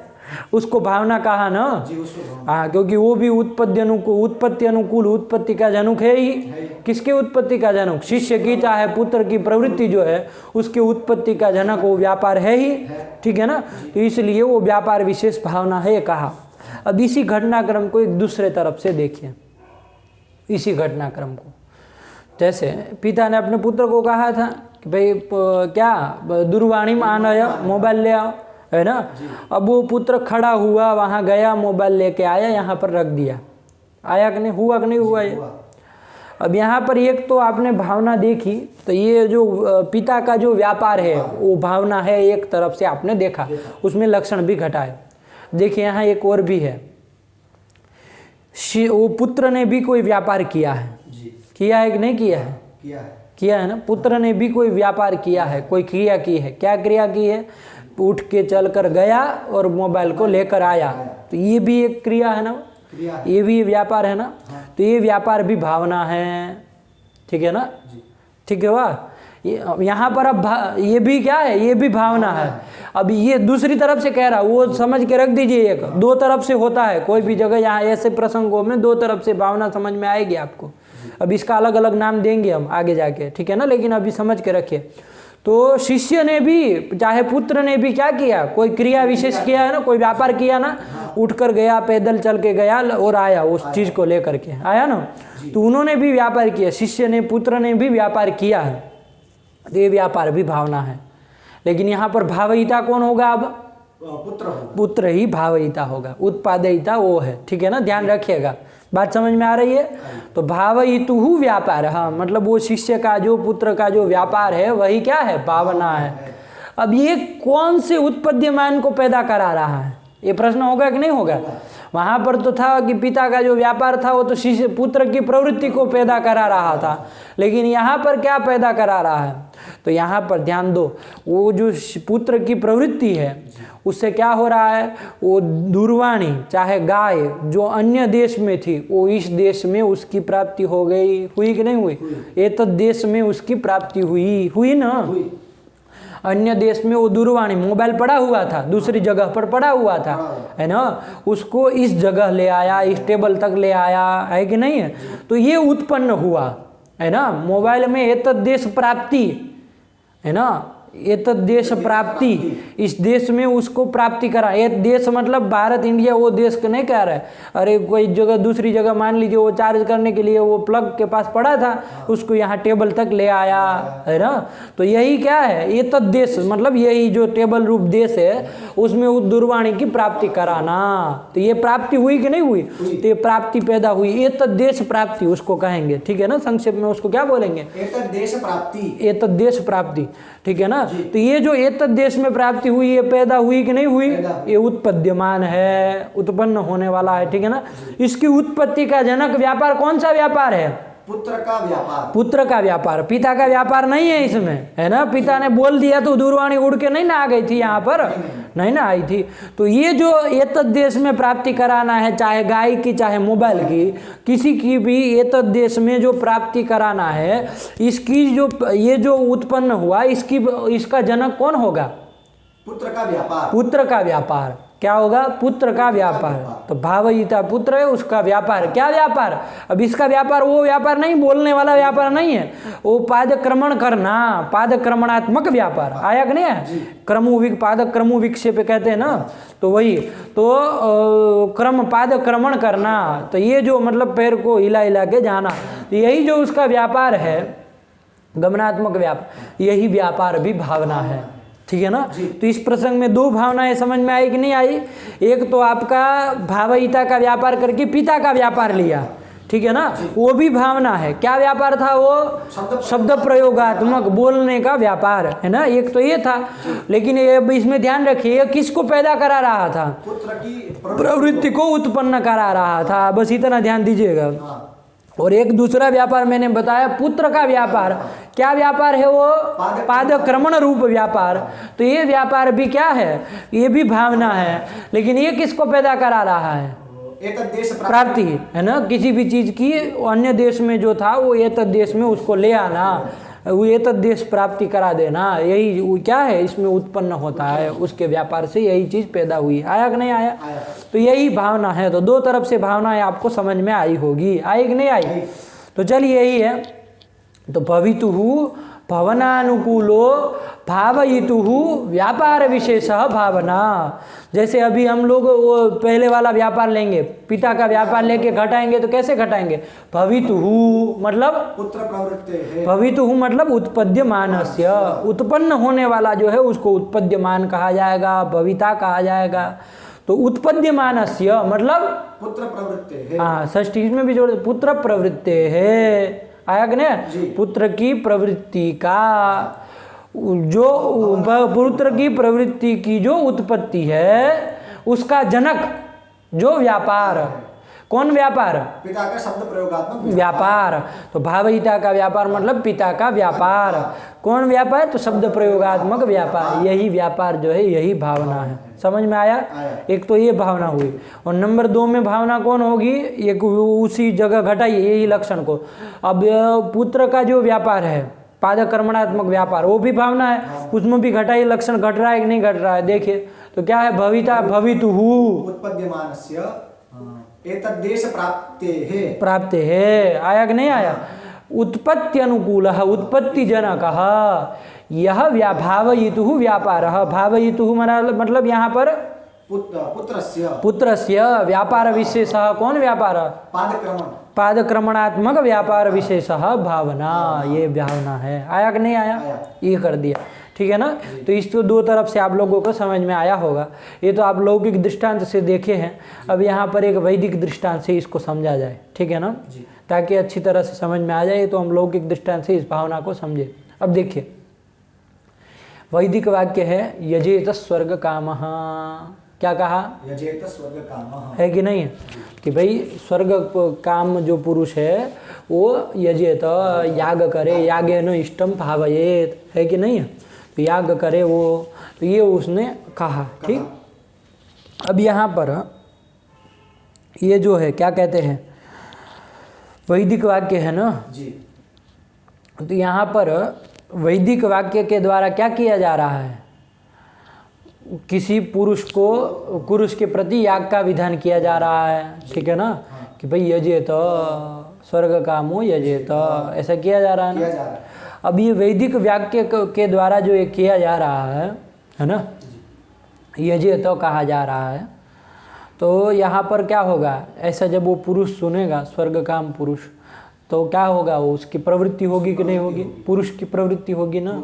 उसको भावना कहा ना। हाँ, क्योंकि वो भी उत्पत्ति अनुकूल, उत्पत्ति का जनक है ही। किसके उत्पत्ति का जनक, शिष्य की चाहे पुत्र की प्रवृत्ति जो है उसके उत्पत्ति का जनक वो व्यापार है ही, ठीक है ना। तो इसलिए वो व्यापार विशेष भावना है कहा। अब इसी घटनाक्रम को एक दूसरे तरफ से देखिए, इसी घटनाक्रम को, जैसे पिता ने अपने पुत्र को कहा था कि भाई क्या दूरवाणी में आनय, मोबाइल ले आओ, है ना। अब वो पुत्र खड़ा हुआ, वहाँ गया, मोबाइल लेके आया, यहाँ पर रख दिया। आया कि नहीं, हुआ कि नहीं हुआ ये। अब यहाँ पर एक तो आपने भावना देखी, तो ये जो पिता का जो व्यापार है वो भावना है, एक तरफ से आपने देखा, उसमें लक्षण भी घटाए। देखिए यहाँ एक और भी है, वो पुत्र ने भी कोई व्यापार किया है, किया है कि नहीं किया है, किया है ना। पुत्र ने भी कोई व्यापार किया है, कोई क्रिया की है। क्या क्रिया की है, उठ के चल कर गया और मोबाइल को लेकर आया, तो ये भी एक क्रिया है ना, ये भी व्यापार है ना। तो ये व्यापार भी भावना है, ठीक है ना, ठीक है वाह। यहाँ पर अब ये भी क्या है, ये भी भावना है। अब ये दूसरी तरफ से कह रहा, वो समझ के रख दीजिए, एक दो तरफ से होता है कोई भी जगह, यहाँ ऐसे प्रसंगों में दो तरफ से भावना समझ में आएगी आपको। अब इसका अलग अलग नाम देंगे हम आगे जाके, ठीक है ना, लेकिन अभी समझ के रखिए। तो शिष्य ने भी चाहे पुत्र ने भी क्या किया, कोई क्रिया विशेष किया है ना, कोई व्यापार किया ना, उठकर गया, पैदल चल के गया और आया उस चीज को लेकर के आया ना। तो उन्होंने भी व्यापार किया, शिष्य ने, पुत्र ने भी व्यापार किया है, तो ये व्यापार भी भावना है। लेकिन यहाँ पर भावयिता कौन होगा, अब पुत्र ही भावयिता होगा, उत्पादयिता वो है, ठीक है ना, ध्यान रखिएगा, बात समझ में आ रही है। तो भावयितुः व्यापार, हाँ मतलब वो शिष्य का जो, पुत्र का जो व्यापार है वही क्या है, भावना है। अब ये कौन से उत्पद्यमान को पैदा करा रहा है, ये प्रश्न होगा कि नहीं होगा। वहाँ पर तो था कि पिता का जो व्यापार था वो तो शिष्य पुत्र की प्रवृत्ति को पैदा करा रहा था, लेकिन यहाँ पर क्या पैदा करा रहा है, तो यहाँ पर ध्यान दो, वो जो पुत्र की प्रवृत्ति है उससे क्या हो रहा है, वो दूरवाणी चाहे गाय जो अन्य देश में थी वो इस देश में उसकी प्राप्ति हो गई, हुई कि नहीं हुई, ये तो देश में उसकी प्राप्ति हुई ना। अन्य देश में वो दूरवाणी मोबाइल पड़ा हुआ था, दूसरी जगह पर पड़ा हुआ था, है ना, उसको इस जगह ले आया, इस टेबल तक ले आया, है कि नहीं है। तो ये उत्पन्न हुआ, है ना, मोबाइल में एतद् देश प्राप्ति, है ना, एतद् देश प्राप्ति, इस देश में उसको प्राप्ति करा। ये देश मतलब भारत, इंडिया, वो देश को नहीं कह रहा है। अरे कोई जगह, दूसरी जगह मान लीजिए वो चार्ज करने के लिए वो प्लग के पास पड़ा था, उसको यहाँ टेबल तक ले आया, है ना। तो यही क्या है, एतद् देश मतलब यही जो टेबल रूप देश है उसमें उस दूरवाणी की प्राप्ति कराना। तो ये प्राप्ति हुई कि नहीं हुई, तो ये प्राप्ति पैदा हुई, एतद् देश प्राप्ति उसको कहेंगे, ठीक है ना। संक्षेप में उसको क्या बोलेंगे, एतद् देश प्राप्ति, एतद् देश प्राप्ति, ठीक है ना। तो ये जो एतद् देश में प्राप्ति हुई, ये पैदा हुई कि नहीं हुई, ये उत्पद्यमान है, उत्पन्न होने वाला है, ठीक है ना। इसकी उत्पत्ति का जनक व्यापार कौन सा व्यापार है, पुत्र का व्यापार। पुत्र का व्यापार, पिता का व्यापार नहीं है इसमें, है ना। पिता ने बोल दिया तो दूरवाणी उड़ के नहीं ना आ गई थी यहाँ पर, नहीं ना आई थी। तो ये जो एतद देश में प्राप्ति कराना है, चाहे गाय की चाहे मोबाइल की, किसी की भी एतद देश में जो प्राप्ति कराना है, इसकी जो ये जो उत्पन्न हुआ इसका जनक कौन होगा? पुत्र का व्यापार। पुत्र का व्यापार क्या होगा? पुत्र का व्यापार। तो भावयिता पुत्र है, उसका व्यापार। क्या व्यापार? अब इसका व्यापार वो व्यापार नहीं, बोलने वाला व्यापार नहीं है, वो पादक्रमण करना, पादक्रमणात्मक व्यापार। आया कि नहीं है? पादक्रमु विक्षेप कहते हैं ना, तो वही तो क्रम पादक्रमण करना, तो ये जो मतलब पैर को हिला हिला के जाना, यही जो उसका व्यापार है, गमनात्मक व्यापार, यही व्यापार भी भावना है। ठीक है ना। तो इस प्रसंग में दो भावनाएं समझ में आई कि नहीं आई? एक तो आपका भावयिता का व्यापार करके पिता का व्यापार लिया, ठीक है ना, वो भी भावना है। क्या व्यापार था वो? शब्द प्रयोगात्मक, बोलने का व्यापार, है ना। एक तो ये था, लेकिन ये इसमें ध्यान रखिए किसको पैदा करा रहा था? पुत्र की प्रवृत्ति को उत्पन्न करा रहा था, बस इतना ध्यान दीजिएगा। और एक दूसरा व्यापार मैंने बताया पुत्र का व्यापार। क्या व्यापार है वो? पादक्रमण रूप व्यापार। तो ये व्यापार भी क्या है? ये भी भावना है, लेकिन ये किसको पैदा करा रहा है? देश प्राप्ति, है ना। किसी भी चीज की अन्य देश में जो था वो एतद देश में उसको ले आना, वो एतद देश प्राप्ति करा देना, यही क्या है इसमें उत्पन्न होता है। उसके व्यापार से यही चीज पैदा हुई। आया कि नहीं आया? तो यही भावना है। तो दो तरफ से भावनाएं आपको समझ में आई होगी। आई कि नहीं आई? तो चलिए यही है। तो भवितुः भवनानुकूलो भावयितुः व्यापार विशेष भावना। जैसे अभी हम लोग वो पहले वाला व्यापार लेंगे, पिता का व्यापार लेके घटाएंगे, तो कैसे घटाएंगे? भवितुः मतलब पुत्र प्रवृत्ति है। भवितुः मतलब उत्पद्यमानस्य, उत्पन्न होने वाला जो है उसको उत्पद्यमान कहा जाएगा, भविता कहा जाएगा। तो उत्पद्यमानस्य मतलब पुत्र प्रवृत्ति है। हाँ, षष्ठी में भी जोड़, पुत्र प्रवृत्ति है। आया कि नहीं? पुत्र की प्रवृत्ति का जो पुत्र की प्रवृत्ति की जो उत्पत्ति है, उसका जनक जो व्यापार, कौन व्यापार? पिता का शब्द प्रयोगात्मक व्यापार। तो भावयिता का व्यापार मतलब पिता का व्यापार। कौन व्यापार? तो शब्द प्रयोगात्मक व्यापार। यही व्यापार जो है यही भावना है। समझ में आया? एक तो ये भावना हुई। और नंबर 2 में भावना कौन होगी? एक उसी जगह घटाइए यही लक्षण को। अब पुत्र का जो व्यापार है, पादकर्मणात्मक व्यापार, वो भी भावना है, उसमें भी घटाइए लक्षण घट रहा है कि नहीं घट रहा है। देखिए तो क्या है? भविता भवितुः उत्पद्यमानस्य एतद्देश प्राप्तेः। प्राप्तेः। आया कि नहीं आया? उत्पत्ति अनुकूलः, उत्पत्ति जनकः, यह भावयितुः व्यापारः। भावयितुः मतलब यहाँ पर पुत्रस्य व्यापार विशेषः। कौन व्यापार? पादक्रमणात्मक व्यापार विशेषः भावना। ये भावना है। आया कि नहीं आया? ये कर दिया, ठीक है ना। तो इसको दो तरफ से आप लोगों को समझ में आया होगा। ये तो आप लौकिक दृष्टांत से देखे हैं, अब यहाँ पर एक वैदिक दृष्टांत से इसको समझा जाए, ठीक है ना, ताकि अच्छी तरह से समझ में आ जाए। तो हम लौकिक दृष्टांत से इस भावना को समझे। अब देखिए वैदिक वाक्य है यजेत स्वर्ग कामः। क्या कहा? यजेत स्वर्ग कामः, है कि नहीं है? कि भाई स्वर्ग काम जो पुरुष है वो यजेत, याग करे, यागेन इष्टम भावयेत, है कि नहीं है? तो याग करे वो, तो ये उसने कहा, ठीक। अब यहाँ पर ये जो है क्या कहते हैं, वैदिक वाक्य है ना जी। तो यहाँ पर वैदिक वाक्य के द्वारा क्या किया जा रहा है? किसी पुरुष के प्रति याग का विधान किया जा रहा है, ठीक है ना। कि भाई यजेत स्वर्ग कामो यजेत, ऐसा किया जा रहा है ना। अब ये वैदिक वाक्य के द्वारा जो ये किया जा रहा है ना, यजेत कहा जा रहा है। तो यहाँ पर क्या होगा? ऐसा जब वो पुरुष सुनेगा, स्वर्ग काम पुरुष, तो क्या होगा? वो उसकी प्रवृत्ति होगी कि नहीं होगी? पुरुष की प्रवृत्ति होगी ना।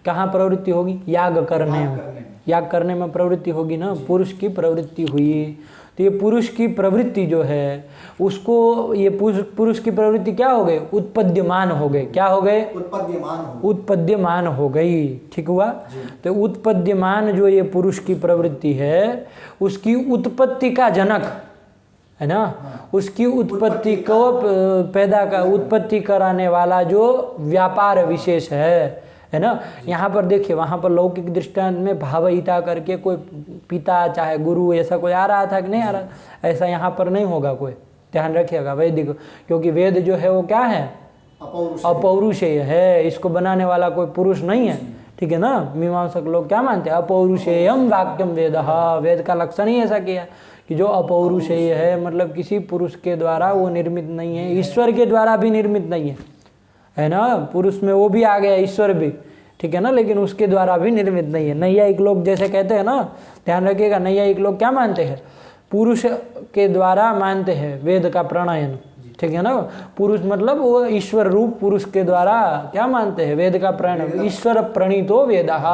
कहाँ प्रवृत्ति होगी? याग करने में। याग करने में प्रवृत्ति होगी ना, पुरुष की प्रवृत्ति हुई। तो ये पुरुष की प्रवृत्ति जो है उसको, ये पुरुष की प्रवृत्ति क्या हो गई? उत्पद्यमान हो गए। क्या हो गए? उत्पद्यमान हो गई, ठीक हुआ। तो उत्पद्यमान जो ये पुरुष की प्रवृत्ति है, उसकी उत्पत्ति का जनक है ना, उसकी उत्पत्ति को उत्पत्ति कराने वाला जो व्यापार विशेष है ना। यहाँ पर देखिए, वहाँ पर लौकिक दृष्टांत में भावहिता करके कोई पिता चाहे गुरु ऐसा कोई आ रहा था कि नहीं आ रहा, ऐसा यहाँ पर नहीं होगा कोई, ध्यान रखिएगा वैदिक, क्योंकि वेद जो है वो क्या है, अपौरुषेय है, इसको बनाने वाला कोई पुरुष नहीं है, ठीक है ना। मीमांसक लोग क्या मानते हैं, अपौरुषेयम वाक्यम वेद, वेद का लक्षण ही ऐसा किया कि जो अपौरुषेय है, मतलब किसी पुरुष के द्वारा वो निर्मित नहीं है, ईश्वर के द्वारा भी निर्मित नहीं है ना। पुरुष में वो भी आ गया, ईश्वर भी, ठीक है ना, लेकिन उसके द्वारा भी निर्मित नहीं है। नैयायिक लोग जैसे कहते हैं ना, ध्यान रखिएगा, नैयायिक लोग क्या मानते हैं, पुरुष के द्वारा मानते हैं वेद का प्रणयन, ठीक है ना। पुरुष मतलब वो ईश्वर रूप पुरुष के द्वारा क्या मानते हैं, वेद का प्रणयन, ईश्वर प्रणीतो वेदः,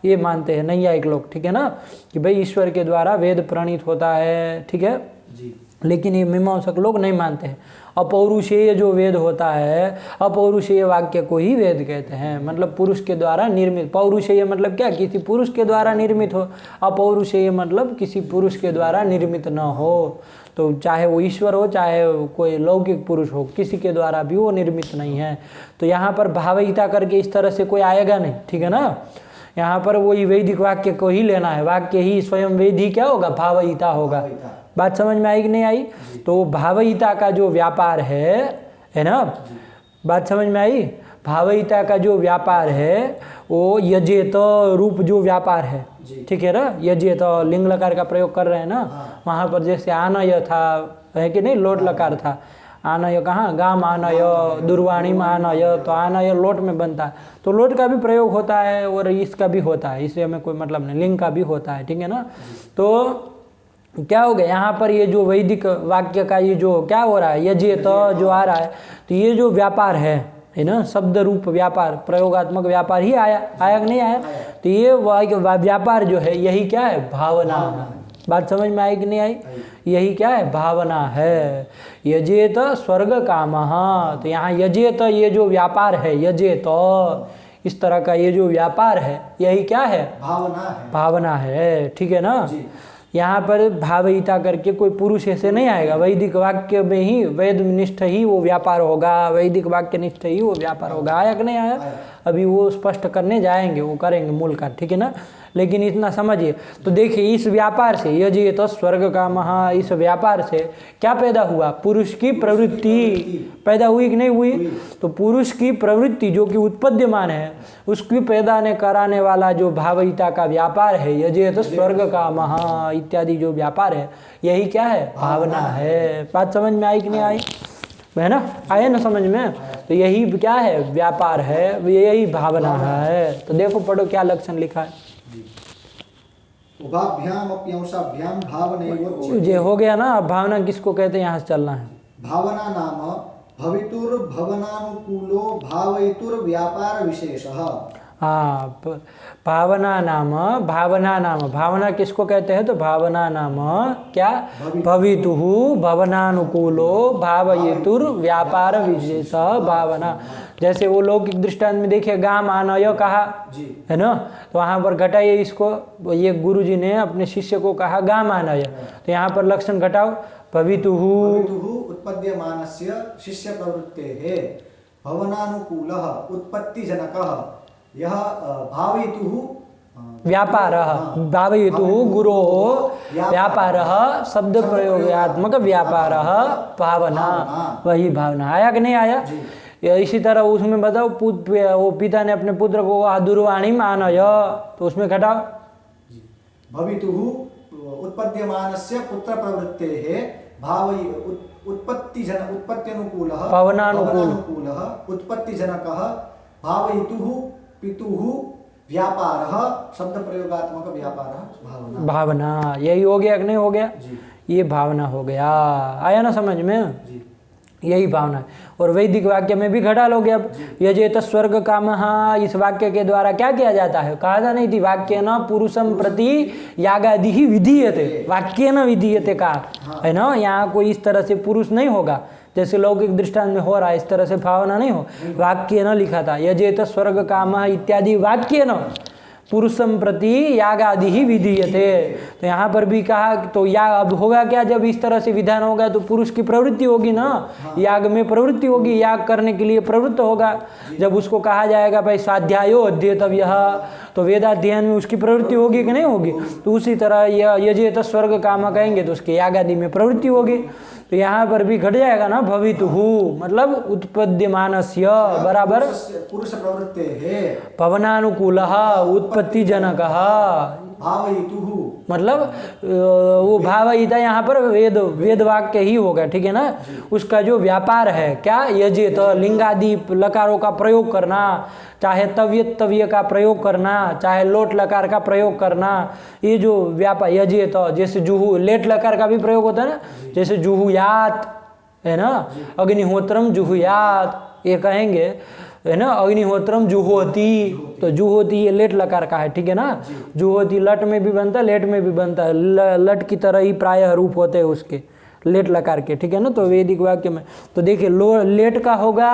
ये मानते हैं नैयायिक लोग, ठीक है ना, कि भाई ईश्वर के द्वारा वेद प्रणीत होता है, ठीक है जी। लेकिन ये मीमांसक लोग नहीं मानते हैं। अपौरुषेय जो वेद होता है, अपौरुषेय वाक्य को ही वेद कहते हैं, मतलब पुरुष के द्वारा निर्मित। पौरुषेय मतलब क्या, किसी पुरुष के द्वारा निर्मित हो, अपौरुषेय मतलब किसी पुरुष के द्वारा निर्मित न हो, तो चाहे वो ईश्वर हो चाहे कोई लौकिक पुरुष हो, किसी के द्वारा भी वो निर्मित नहीं है। तो यहाँ पर भावहिता करके इस तरह से कोई आएगा नहीं, ठीक है ना। यहाँ पर वही वैदिक वाक्य को ही लेना है, वाक्य ही स्वयं वेद ही क्या होगा, भावहिता होगा। बात समझ में आई कि नहीं आई। तो भावहिता का जो व्यापार है ना, बात समझ में आई। भावहिता का जो व्यापार है वो यजेत रूप जो व्यापार है, ठीक है ना। यजेत लिंग लकार का प्रयोग कर रहे हैं ना, वहाँ पर जैसे आनय था, है कि नहीं, लोट लकार था, आनय कहाँ, गाम आनय, दुर्वाणीम आनय, तो आनय लोट में बनता है, तो लोट का भी प्रयोग होता है और इसका भी होता है, इससे हमें कोई मतलब नहीं, लिंग का भी होता है, ठीक है ना। तो क्या हो गया यहाँ पर, ये जो वैदिक वाक्य का ये जो क्या हो रहा है, यजेत जो आ रहा है, तो ये जो व्यापार है ना, शब्द रूप व्यापार, प्रयोगात्मक व्यापार ही आया कि नहीं आया। तो ये व्यापार जो है यही क्या है, भावना। बात समझ में आई कि नहीं आई। यही क्या है, भावना है। यजेत स्वर्ग कामः, तो यहाँ यजेत ये जो व्यापार है, यजेत इस तरह का ये जो व्यापार है, यही क्या है, भावना है, ठीक है ना। यहाँ पर भावहिता करके कोई पुरुष ऐसे नहीं आएगा, वैदिक वाक्य में ही वेद निष्ठ ही वो व्यापार होगा, वैदिक वाक्य निष्ठ ही वो व्यापार होगा। आया कि नहीं आया, अभी वो स्पष्ट करने जाएंगे, वो करेंगे मूल का, ठीक है ना। लेकिन इतना समझिए, तो देखिए इस व्यापार से यजेत स्वर्ग कामः, इस व्यापार से क्या पैदा हुआ, पुरुष की प्रवृत्ति पैदा हुई कि नहीं हुई। तो पुरुष की प्रवृत्ति जो कि उत्पद्यमान है, उसकी पैदा ने कराने वाला जो भावहिता का व्यापार है, यजेत स्वर्ग कामः इत्यादि जो व्यापार है, यही क्या है, भावना है। बात समझ में आई कि नहीं आई, है ना, आए ना समझ में। तो यही क्या है, व्यापार है, यही भावना है। तो देखो पढ़ो क्या लक्षण लिखा है, ये हो गया ना। अब भावना किसको कहते हैं, यहाँ से चलना है। भावना नाम भवितुर्भवनानुकूलो भावयितुर व्यापार विशेषः। हाँ, भावना नाम, भावना किसको कहते हैं, तो भावना नाम क्या, भवितुः भवनानुकूलो भावयितुर व्यापार विशेष भावना। जैसे वो लौकिक दृष्टांत में देखिए, गाम आनय कहा है ना, तो वहाँ पर घटाइए इसको, ये गुरु जी ने अपने शिष्य को कहा गाम आनय, तो यहाँ पर लक्षण घटाओ, भवितुः उत्पद्यमानस्य शिष्य प्रवृत्तेः भवनानुकूलः उत्पत्तिजनकः यह भावयितुः व्यापारः, भावयितुः गुरोः व्यापारः, शब्द प्रयोगात्मक व्यापारः भावना, वही भावना। आया कि नहीं आया। इसी तरह उसमें बताओ, वो पिता ने अपने पुत्र को कहा दुर्वाणीम आनय, तो उसमें घटाओ, भवितुः उत्पद्यमानस्य पुत्र प्रवृत्तेः उत्पत्त्यनुकूलः भवनानुकूलः उत्पत्तिजनकः भावयितुः पितुः व्यापारः, शब्द प्रयोगात्मक व्यापारः भावना। यही हो गया कि नहीं हो गया, ये भावना हो गया। आया ना समझ में, यही भावना है। और वैदिक वाक्य में भी घटा लोगे। अब यजेत स्वर्ग कामः, इस वाक्य के द्वारा क्या किया जाता है, कहा था नहीं थी, वाक्य न पुरुषम प्रति यागादि ही विधीयते, वाक्य न विधीयते कहा है ना। यहाँ कोई इस तरह से पुरुष नहीं होगा जैसे लौकिक दृष्टांत में हो रहा है, इस तरह से भावना नहीं हो, वाक्य न लिखा था, यजेत स्वर्ग कामः इत्यादि वाक्य न, पुरुषम प्रति याग आदि ही विधीयते। तो यहाँ पर भी कहा तो याग अब होगा क्या, जब इस तरह से विधान होगा तो पुरुष की प्रवृत्ति होगी ना, याग में प्रवृत्ति होगी, याग करने के लिए प्रवृत्त होगा। जब उसको कहा जाएगा भाई स्वाध्यायो अध्येतव्यः, तो वेदाध्ययन में उसकी प्रवृत्ति होगी कि नहीं होगी। तो उसी तरह यजेत स्वर्ग काम कहेंगे तो उसके याग आदि में प्रवृत्ति होगी। तो यहाँ पर भी घट जाएगा ना भवितुहु, मतलब उत्पद्यमानस्य बराबर पुरुष प्रवृत्ते है पवनानुकूलः उत्पत्ति जनकः, भावयितुहु मतलब वो भावयिता यहाँ पर वेद वाक्य ही होगा, ठीक है ना। उसका जो व्यापार है क्या, यजेत लिंगादि लकारों का प्रयोग करना, चाहे तव्यत तव्य का प्रयोग करना, चाहे लोट लकार का प्रयोग करना, ये जो व्यापार यजेत, जैसे जुहू लेट लकार का भी प्रयोग होता है ना, जैसे जुहुयात है ना, अग्निहोत्रम जुहुयात ये कहेंगे है ना, अग्निहोत्रम जुहोती, तो जुहोती ये लेट लकार का है, ठीक है ना। जुहोती लट में भी बनता है, लेट में भी बनता है, लट की तरह ही प्रायः रूप होते हैं उसके लेट लकार के, ठीक है ना। तो वैदिक वाक्य में तो देखिए लेट का होगा,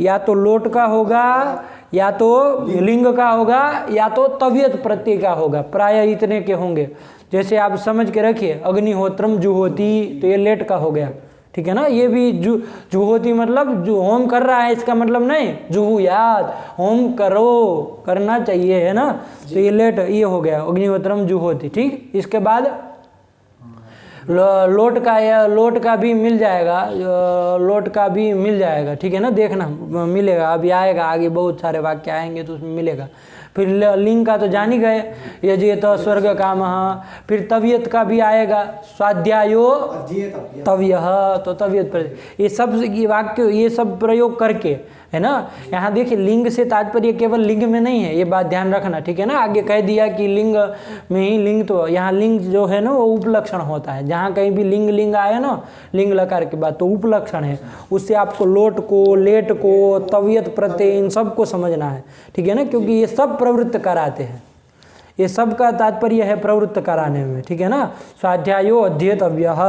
या तो लोट का होगा, या तो लिंग का होगा, या तो तव्यत प्रत्यय का होगा, प्रायः इतने के होंगे। जैसे आप समझ के रखिए अग्निहोत्रम जुहोती, तो ये लेट का हो गया, ठीक है ना। ये भी जुहोती मतलब जो होम कर रहा है इसका मतलब नहीं, जुहुयात होम करो, करना चाहिए है ना, तो ये लेट ये हो गया अग्निहोत्रम जुहोती, ठीक। इसके बाद लोट का भी मिल जाएगा, लोट का भी मिल जाएगा, ठीक है ना, देखना मिलेगा, अभी आएगा आगे बहुत सारे वाक्य आएंगे तो उसमें मिलेगा। फिर लिंग का तो जान ही गए, यजेत स्वर्ग काम, फिर तवियत का भी आएगा, स्वाध्यायो तव्यः, तो तवियत पर ये सब वाक्य ये सब प्रयोग करके है ना। यहाँ देखिए लिंग से तात्पर्य केवल लिंग में नहीं है, ये बात ध्यान रखना, ठीक है ना। आगे कह दिया कि लिंग में ही लिंग, तो यहाँ लिंग जो है ना वो उपलक्षण होता है, जहाँ कहीं भी लिंग आया ना लिंग लकार के बाद तो उपलक्षण है, उससे आपको लोट को लेट को तवियत प्रत्यय इन सबको समझना है, ठीक है ना, क्योंकि ये सब प्रवृत्त कराते हैं, ये सब का तात्पर्य है प्रवृत्त कराने में, ठीक है ना। स्वाध्यायो अध्येतव्यः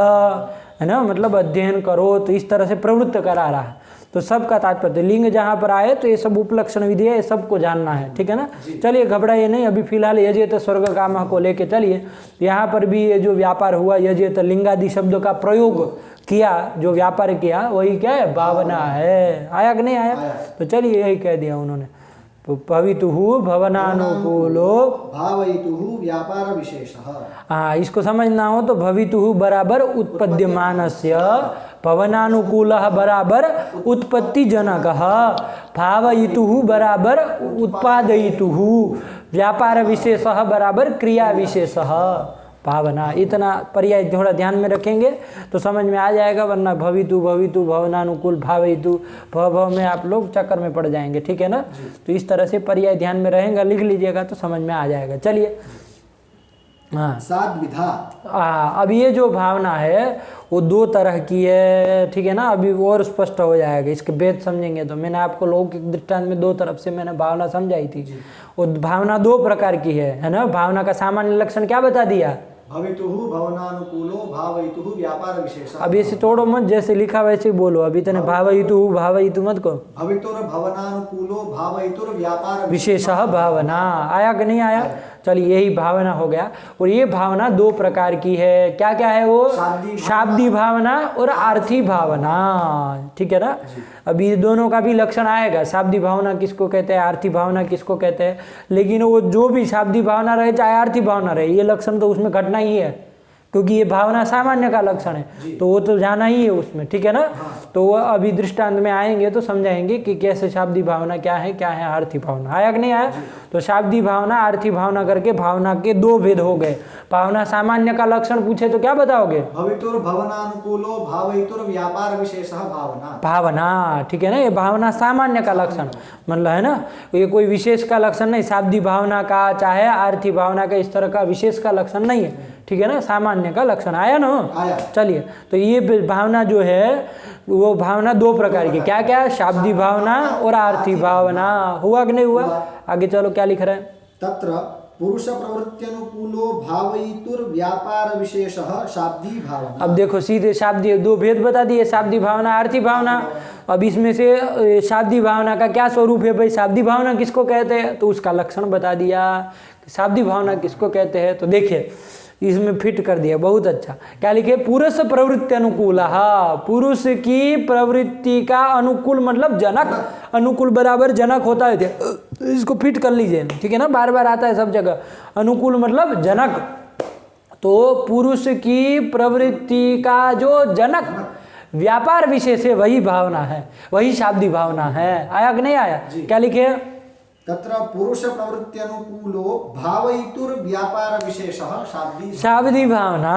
है ना, मतलब अध्ययन करो, तो इस तरह से प्रवृत्त करा रहा है, तो सबका तात्पर्य लिंग जहाँ पर आए तो ये सब उपलक्षण विधि है, ये सबको जानना है, ठीक है ना। चलिए घबराइए नहीं, अभी फिलहाल यजेत स्वर्ग काम को लेके चलिए। यहाँ पर भी ये जो व्यापार हुआ यजेत लिंगादि शब्द का प्रयोग किया, जो व्यापार किया वही क्या है, भावना है। आया कि नहीं आया, तो चलिए यही कह दिया उन्होंने, भवितुहु भवनानुकूलो भावयितुहु व्यापार विशेषः। हाँ, इसको समझना हो तो भवितुहु बराबर उत्पद्यमानस्य, भवनानुकूलः बराबर उत्पत्ति जनकः, भावयितुः बराबर उत्पादयितुः, व्यापार विशेषः बराबर क्रिया विशेषः, भावना। इतना पर्याय थोड़ा ध्यान में रखेंगे तो समझ में आ जाएगा, वरना भवितु भवनानुकूल भावयितु भव में आप लोग चक्कर में पड़ जाएंगे, ठीक है ना। तो इस तरह से पर्याय ध्यान में रहेगा, लिख लीजिएगा तो समझ में आ जाएगा। चलिए हाँ, साद्विधा। अब ये जो भावना है वो दो तरह की है, ठीक है ना, अभी और स्पष्ट हो जाएगा, इसके भेद समझेंगे तो। मैंने आपको लौकिक दृष्टांत में दो तरफ से मैंने भावना समझाई थी, वो भावना दो प्रकार की है ना। भावना का सामान्य लक्षण क्या बता दिया, भवितुः भवनानुकूलो भावयितुः व्यापार विशेषः। अब ऐसे तोड़ो मत, जैसे लिखा वैसे बोलो, अभी तने भावयितु मत को, भवितुर भवनानुकूलो भावयितुर व्यापार विशेषः भावना। आया कि नहीं आया, चलिए यही भावना हो गया। और ये भावना दो प्रकार की है, क्या क्या है वो, शाब्दी भावना और आर्थी भावना, ठीक है ना। अभी दोनों का भी लक्षण आएगा, शाब्दी भावना किसको कहते हैं, आर्थी भावना किसको कहते हैं, लेकिन वो जो भी शाब्दी भावना रहे चाहे आर्थी भावना रहे, ये लक्षण तो उसमें घटना ही है, क्योंकि ये भावना सामान्य का लक्षण है, तो वो तो जाना ही है उसमें, ठीक है ना। तो वो अभी दृष्टांत में आएंगे तो समझाएंगे कि कैसे शाब्दी भावना क्या है आर्थी भावना। आया कि नहीं आया, तो शाब्दी भावना आर्थी भावना करके भावना के दो भेद हो गए। भावना सामान्य का लक्षण पूछे तो क्या बताओगे, भवितुर भवनानुकूलो भावयितुर व्यापार विशेषः भावना। भावना, ठीक है ना, ये भावना सामान्य का लक्षण मतलब है ना, ये कोई विशेष का लक्षण नहीं, शाब्दी भावना का चाहे आर्थी भावना का इस तरह का विशेष का लक्षण नहीं है, ठीक है ना, सामान्य का लक्षण। आया ना, चलिए। तो ये भावना जो है वो भावना दो प्रकार की, क्या क्या, शाब्दी भावना और आर्थी भावना। हुआ कि नहीं हुआ, आगे चलो क्या लिख रहे हैं, तत्र पुरुष प्रवृत्त्यनुकूलो भावयितुर व्यापार विशेषः शाब्दी भावना। अब देखो सीधे शाब्दी दो भेद बता दिए, शाब्दी भावना आर्थी भावना। अब इसमें से शाब्दिक भावना का क्या स्वरूप है भाई, शाब्दिक भावना किसको कहते हैं, तो उसका लक्षण बता दिया। शाब्दिक भावना किसको कहते हैं, तो देखिए इसमें फिट कर दिया, बहुत अच्छा। क्या लिखे, पुरुष प्रवृत्ति अनुकूल, पुरुष की प्रवृत्ति का अनुकूल मतलब जनक, अनुकूल बराबर जनक होता है, इसको फिट कर लीजिए, ठीक है ना, बार बार आता है सब जगह। अनुकूल मतलब जनक, तो पुरुष की प्रवृत्ति का जो जनक व्यापार विशेष है वही भावना है, वही शाब्दिक भावना है। आया कि नहीं आया, क्या लिखे, तत्र पुरुष प्रवृत्ति अनुकूलो भावयितुर व्यापार विशेषः शाब्दिक, शाब्दिक भावना।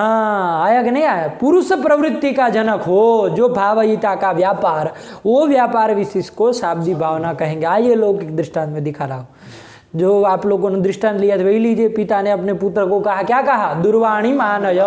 आया कि नहीं आया, पुरुष प्रवृत्ति का जनक हो जो भावयिता का व्यापार, वो व्यापार विशेष को शाब्दिक भावना कहेंगे। आइए लौकिक दृष्टांत में दिखा रहा हूँ, जो आप लोगों ने दृष्टांत लिया था वही लीजिए। पिता ने अपने पुत्र को कहा, क्या कहा, दुर्वाणी मानय,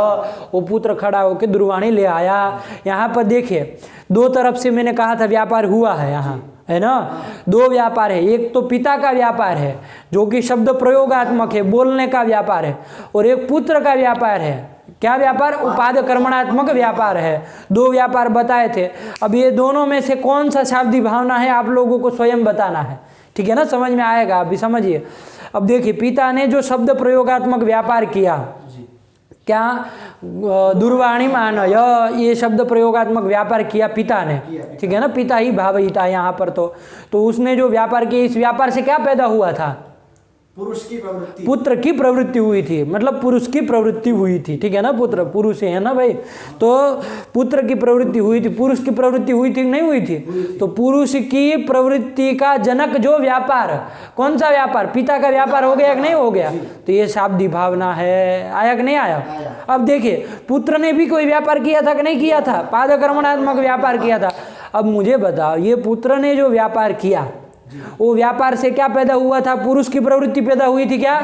वो पुत्र खड़ा होकर दुर्वाणी ले आया। यहाँ पर देखिए दो तरफ से मैंने कहा था व्यापार हुआ है, यहाँ है ना, दो व्यापार है। एक तो पिता का व्यापार है जो कि शब्द प्रयोगात्मक है, बोलने का व्यापार है, और एक पुत्र का व्यापार है, क्या व्यापार, उपाद कर्मणात्मक व्यापार है। दो व्यापार बताए थे। अब ये दोनों में से कौन सा शाब्दिक भावना है आप लोगों को स्वयं बताना है, ठीक है ना, समझ में आएगा, अभी समझिए। अब देखिए पिता ने जो शब्द प्रयोगात्मक व्यापार किया, क्या, दुर्वाणी मानय, ये शब्द प्रयोगात्मक व्यापार किया पिता ने, ठीक है ना, पिता ही भावयिता यहाँ पर। तो उसने जो व्यापार किया, इस व्यापार से क्या पैदा हुआ था, पुरुष की प्रवृत्ति, पुत्र की प्रवृत्ति हुई थी, मतलब पुरुष की प्रवृत्ति हुई थी, ठीक है ना, पुत्र पुरुष है ना भाई, तो पुत्र की प्रवृत्ति हुई थी, पुरुष की प्रवृत्ति हुई थी नहीं हुई थी, तो पुरुष की प्रवृत्ति का जनक जो व्यापार, कौन सा व्यापार, पिता का व्यापार हो गया कि नहीं हो गया, तो ये शाब्दिक भावना है। आया कि नहीं आया। अब देखिए पुत्र ने भी कोई व्यापार किया था कि नहीं किया था, पादकर्मणात्मक व्यापार किया था। अब मुझे बताओ, ये पुत्र ने जो व्यापार किया वो व्यापार से क्या पैदा हुआ था, पुरुष की प्रवृत्ति पैदा हुई थी क्या,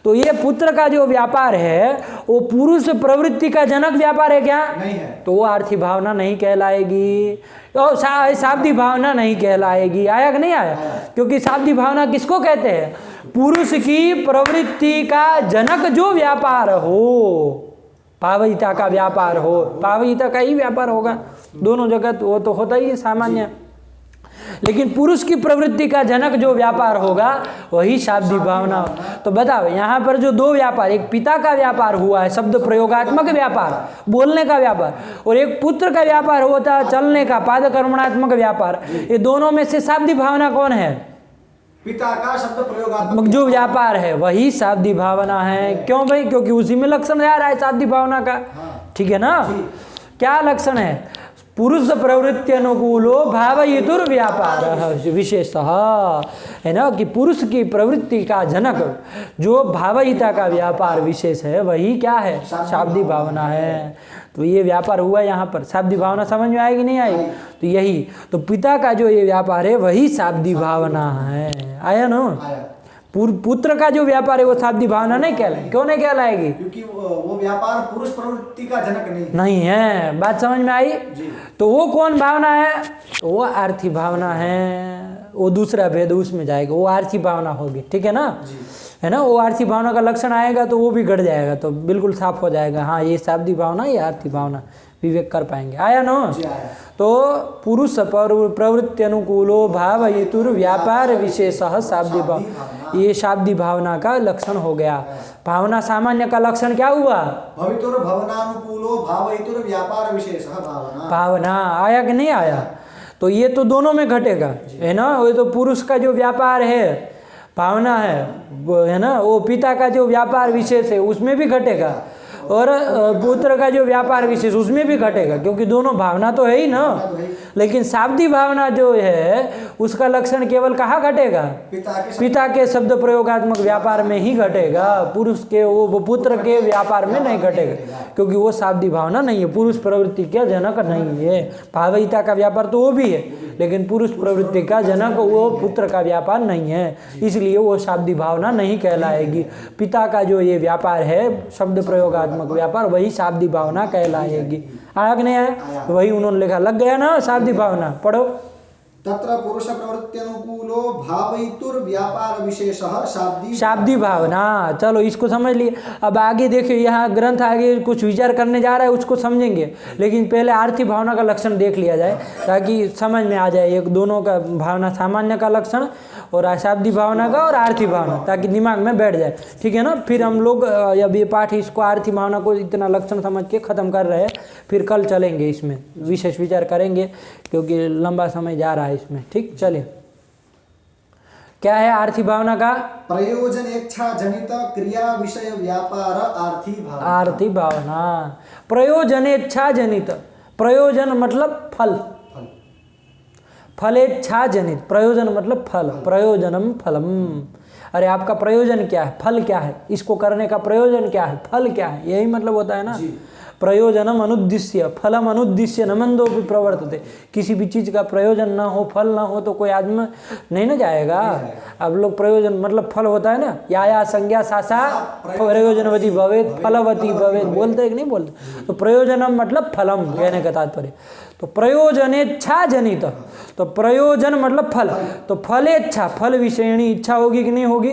तो ये पुत्र का जो व्यापार है वो पुरुष प्रवृत्ति का जनक व्यापार है क्या, नहीं है, तो वो आर्थिक भावना नहीं कहलाएगी, तो शाब्दिक भावना नहीं कहलाएगी। आया कि नहीं आया, क्योंकि शाब्दिक भावना किसको कहते हैं, पुरुष की प्रवृत्ति का जनक जो व्यापार हो, भावयिता का व्यापार हो, भावयिता का ही व्यापार होगा, दोनों जगह वो तो होता ही है सामान्य, लेकिन पुरुष की प्रवृत्ति का जनक जो व्यापार होगा वही शाब्दिक भावना। तो बताओ यहाँ पर जो दो व्यापार, एक पिता का व्यापार हुआ है शब्द प्रयोगात्मक व्यापार, बोलने का व्यापार, और एक पुत्र का व्यापार होता है चलने का पाद कर्मणात्मक व्यापार, ये दोनों में से शाब्दिक भावना कौन है, पिता का शब्द प्रयोगात्मक जो व्यापार है वही शाब्दिक भावना है। क्यों भाई, क्योंकि उसी में लक्षण आ रहा है शाब्दिक भावना का, ठीक है ना। क्या लक्षण है, पुरुष प्रवृत्ति अनुकूलो भावयितुर व्यापार विशेषः, है ना, कि पुरुष की प्रवृत्ति का जनक जो भावयिता का व्यापार विशेष है वही क्या है, शाब्दिक भावना है। तो ये व्यापार हुआ यहाँ पर, शाब्दिक भावना समझ में आएगी नहीं आएगी, तो यही, तो पिता का जो ये व्यापार है वही शाब्दिक भावना है। आया ना, पुत्र का जो व्यापार है वो शाब्दिक भावना नहीं कहलाएगी, क्यों नहीं कहलाएगी, क्योंकि वो व्यापार पुरुष प्रवृत्ति का जनक नहीं है। बात समझ में आई, तो वो कौन भावना है, तो वो आर्थिक भावना है, वो दूसरा भेद उसमें जाएगा, वो आर्थिक भावना होगी, ठीक है ना, है ना, वो आर्थिक भावना का लक्षण आएगा तो वो भी घट जाएगा, तो बिल्कुल साफ हो जाएगा, हाँ ये शाब्दिक भावना, ये आर्थिक भावना, विवेक कर पाएंगे। आया ना, तो पुरुष प्रवृत्ति अनुकूलो भावयितुर व्यापार विशेषः शाब्दिक भावना, ये शाब्दिक भावना का लक्षण हो गया। भावना सामान्य का लक्षण क्या हुआ, भवितुर भवनानुकूलो भावयितुर व्यापार विशेषः भावना, भावना। आया कि नहीं आया, तो ये तो दोनों में घटेगा, है ना, वो तो पुरुष का जो व्यापार है भावना है ना, वो पिता का जो व्यापार विशेष है उसमें भी घटेगा, और पुत्र का जो व्यापार विशेष उसमें भी घटेगा, क्योंकि दोनों भावना तो है ही ना, लेकिन शाब्दिक भावना जो है उसका लक्षण केवल कहाँ घटेगा, पिता के शब्द प्रयोगात्मक व्यापार में ही घटेगा, पुरुष के वो पुत्र के व्यापार में नहीं घटेगा, क्योंकि वो शाब्दिक भावना नहीं है, पुरुष प्रवृत्ति का जनक नहीं है। भावयिता का व्यापार तो वो भी है, लेकिन पुरुष प्रवृत्ति का जनक वो पुत्र का व्यापार नहीं है, इसलिए वो शाब्दिक भावना नहीं कहलाएगी। पिता का जो ये व्यापार है शब्द प्रयोगात्मक व्यापार वही शाब्दिक भावना कहलाएगी। आया कि नहीं आया, वही उन्होंने लिखा, लग गया ना शाब्दिक भावना, पढ़ो तत्र पुरुष प्रवृत्त्यनुकूलो भावयितुर्व्यापार विशेषः शाब्दी शाब्दी भावना। चलो इसको समझ लिए। अब आगे देखिए, यहाँ ग्रंथ आगे कुछ विचार करने जा रहा है, उसको समझेंगे, लेकिन पहले आर्थी भावना का लक्षण देख लिया जाए ताकि समझ में आ जाए एक दोनों का भावना, सामान्य का लक्षण और अशाब्दी भावना का और आर्थी भावना, ताकि दिमाग में बैठ जाए। ठीक है ना। फिर हम लोग अब ये पाठ इसको आर्थी भावना को इतना लक्षण समझ के ख़त्म कर रहे हैं, फिर कल चलेंगे इसमें विशेष विचार करेंगे क्योंकि लंबा समय जा रहा है इसमें। ठीक, चलिए क्या है आर्थी भावना का? प्रयोजन इच्छा जनित क्रिया विषय व्यापार आर्थी भावना। आर्थी भावना प्रयोजनेच्छा जनित, प्रयोजन मतलब फल, फलेच्छा जनित, प्रयोजन मतलब फल, प्रयोजनम फलम। अरे आपका प्रयोजन क्या है, फल क्या है, इसको करने का प्रयोजन क्या है, फल क्या है, यही मतलब होता है ना। प्रयोजनम अनुद्दिश्य फलम अनुद्दिश्य न मंदो भी प्रवर्तते। किसी भी चीज़ का प्रयोजन ना हो, फल ना हो तो कोई आदमी नहीं ना जाएगा। अब लोग प्रयोजन मतलब फल होता है ना, या संज्ञा सासा प्रयोजनवती भवेत फलवती भवेत, बोलते हैं कि नहीं बोलते। तो प्रयोजनम मतलब फलम, कहने का तात्पर्य। तो प्रयोजनेच्छा जनित, तो प्रयोजन मतलब फल, तो फलेच्छा, फल विषयणी इच्छा होगी कि नहीं होगी?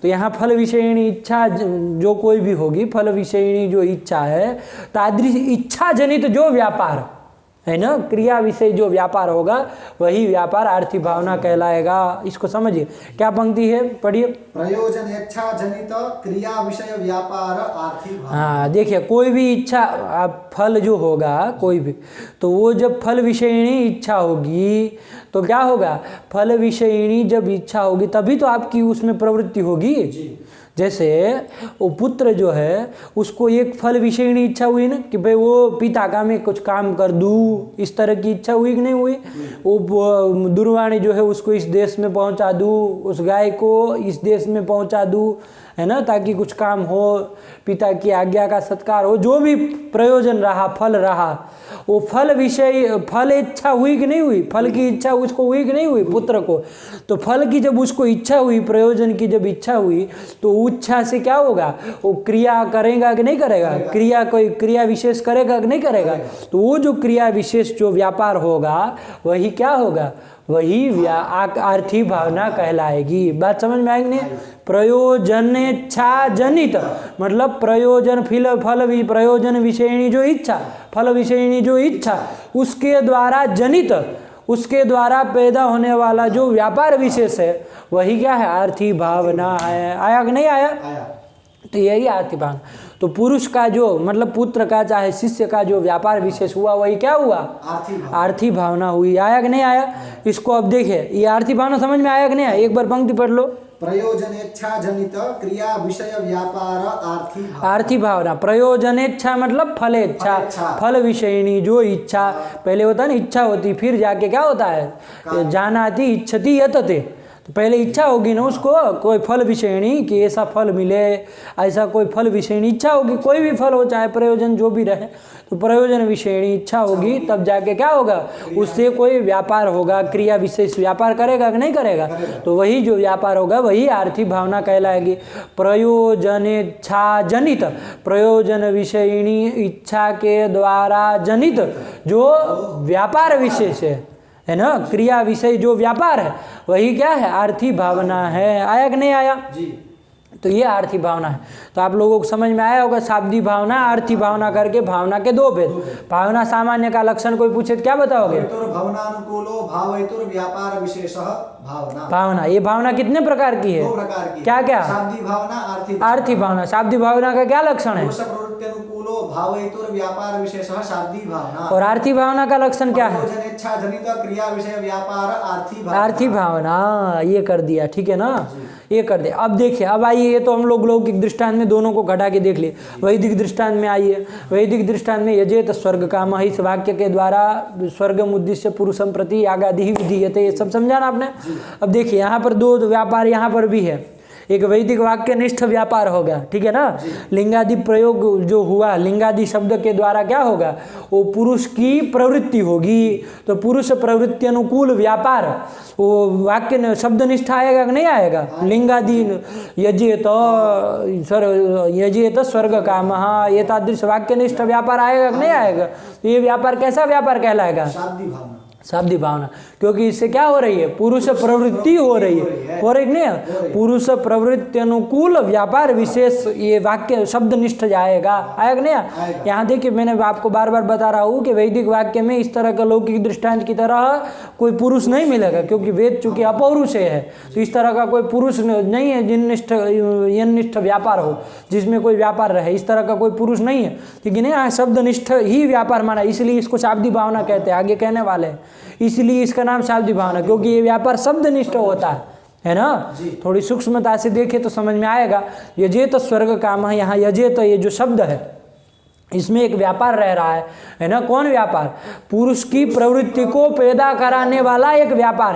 तो यहाँ फल विषयणी इच्छा जो कोई भी होगी, फल विषयणी जो इच्छा है, तादृश इच्छा जनित जो व्यापार है ना, क्रिया विषय जो व्यापार होगा वही व्यापार आर्थी भावना कहलाएगा। इसको समझिए। क्या पंक्ति है, पढ़िए। प्रयोजन इच्छा जनित क्रिया विषय व्यापार आर्थी भावना। हाँ देखिए, कोई भी इच्छा, आप फल जो होगा कोई भी, तो वो जब फल विषयणी इच्छा होगी तो क्या होगा, फल विषयणी जब इच्छा होगी तभी तो आपकी उसमें प्रवृत्ति होगी। जैसे वो पुत्र जो है उसको एक फल विषयणी इच्छा हुई ना कि भाई वो पिता का मैं कुछ काम कर दूँ, इस तरह की इच्छा हुई कि नहीं हुई। वो दूरवाणी जो है उसको इस देश में पहुंचा दूँ, उस गाय को इस देश में पहुंचा दूँ, है ना, ताकि कुछ काम हो, पिता की आज्ञा का सत्कार हो, जो भी प्रयोजन रहा, फल रहा, वो फल विषय, फल इच्छा हुई कि नहीं हुई, फल की इच्छा उसको हुई कि नहीं हुई पुत्र को। तो फल की जब उसको इच्छा हुई, प्रयोजन की जब इच्छा हुई, तो इच्छा से क्या होगा, वो क्रिया करेगा कि नहीं करेगा, क्रिया कोई क्रिया विशेष करेगा कि नहीं करेगा। तो वो जो क्रिया विशेष जो व्यापार होगा वही क्या होगा, वही आर्थी भावना कहलाएगी। बात समझ में आएगी नहीं? प्रयोजनेच्छा जनित मतलब प्रयोजन फल प्रयोजन विषयणी जो इच्छा, फल विषयणी जो इच्छा, उसके द्वारा जनित, उसके द्वारा पैदा होने वाला जो व्यापार विशेष है वही क्या है, आर्थी भावना है। आया कि नहीं आया? तो यही आर्थी भावना। तो पुरुष का जो मतलब पुत्र का चाहे शिष्य का जो व्यापार विशेष हुआ वही क्या हुआ, आर्थी भावना हुई। आया कि नहीं आया? इसको अब देखिए, ये आर्थी भावना समझ में आया कि नहीं आया? एक बार पंक्ति पढ़ लो। प्रयोजनेच्छा जनित क्रिया विषय व्यापार आर्थी भावना। आर्थी भावना, प्रयोजनेच्छा मतलब फलेच्छा, फल विषयणी जो इच्छा, पहले होता है ना इच्छा होती, फिर जाके क्या होता है, जानाति इच्छति यतते। तो पहले इच्छा होगी ना उसको, कोई फल विषयणी कि ऐसा फल मिले, ऐसा कोई फल विषयणी इच्छा होगी, कोई भी फल हो चाहे प्रयोजन जो भी रहे, तो प्रयोजन विषयणी इच्छा होगी, तब जाके क्या होगा, उससे कोई व्यापार होगा, क्रिया विशेष व्यापार करेगा कि नहीं करेगा। तो वही जो व्यापार होगा वही आर्थी भावना कहलाएगी। प्रयोजनेच्छा जनित, प्रयोजन विषयणी इच्छा के द्वारा जनित जो व्यापार विशेष है ना, क्रिया विषय जो व्यापार है वही क्या है, आर्थी भावना है। आया कि नहीं आया? जी। तो ये आर्थी भावना है। तो आप लोगों को समझ में आया होगा, शाब्दी भावना, आर्थी भावना करके भावना के दो भेद। भावना सामान्य का लक्षण कोई पूछे तो क्या बताओगे? भावनानुकूलो भावयितुर व्यापार विशेषः भावना। भावना, ये भावना कितने प्रकार की है? 2 प्रकार की। क्या क्या? शाब्दी भावना, आर्थी भावना। शाब्दी भावना का क्या लक्षण है? प्रवृत्त्यनुकूलो भावयितुर व्यापार विशेषः शाब्दी भावना। और आर्थी भावना का लक्षण क्या है? प्रयोजनेच्छा जनित क्रिया विषय व्यापार आर्थी भावना। आर्थी भावना, ये कर दिया, ठीक है ना, ये कर दिया। अब देखिए, अब आइए, ये तो हम लोग लौकिक दृष्टांत में दोनों को घटा के देख लिए। वैदिक दृष्टांत में आइए, वैदिक दृष्टांत में यजेत स्वर्ग काम, इस वाक्य के द्वारा स्वर्गम उद्देश्य पुरुषम प्रति यागादि विधीयते, ये सब समझा ना आपने। अब देखिए, यहाँ पर 2 व्यापार यहाँ पर भी है। एक वैदिक वाक्य निष्ठ व्यापार होगा, ठीक है ना। लिंगादि प्रयोग जो हुआ, लिंगादि शब्द के द्वारा क्या होगा, वो पुरुष की प्रवृत्ति होगी। तो पुरुष प्रवृत्ति अनुकूल व्यापार, वो वाक्य शब्द निष्ठ आएगा कि नहीं आएगा? लिंगादि यजेत स्वर्ग काम, ये तादृश वाक्य निष्ठ व्यापार आएगा कि नहीं आएगा? तो ये व्यापार कैसा व्यापार कहलाएगा? शाब्दिक भावना, क्योंकि इससे क्या हो रही है, पुरुष प्रवृत्ति हो रही है, हो रही नहीं, पुरुष प्रवृत्ति अनुकूल व्यापार विशेष, ये वाक्य शब्दनिष्ठ जाएगा, आया कि नहीं। यहाँ देखिए मैंने आपको बार बार बता रहा हूँ कि वैदिक वाक्य में इस तरह का लौकिक दृष्टांत की तरह कोई पुरुष नहीं मिलेगा, क्योंकि वेद चूंकि अपौरुषेय है, तो इस तरह का कोई पुरुष नहीं है जिननिष्ठ यनिष्ठ व्यापार हो, जिसमें कोई व्यापार रहे, इस तरह का कोई पुरुष नहीं है, ठीक है ना। शब्दनिष्ठ ही व्यापार माना, इसलिए इसको शाब्दिक भावना कहते हैं, आगे कहने वाले हैं, इसलिए इसका नाम शाब्दिक भावना, क्योंकि ये व्यापार शब्दनिष्ठ होता है ना। थोड़ी सूक्ष्मता से देखे तो समझ में आएगा। यजेत स्वर्ग काम है, यहाँ यजेत ये जो शब्द है इसमें एक व्यापार रह रहा है ना। कौन व्यापार? पुरुष की प्रवृत्ति को पैदा कराने वाला एक व्यापार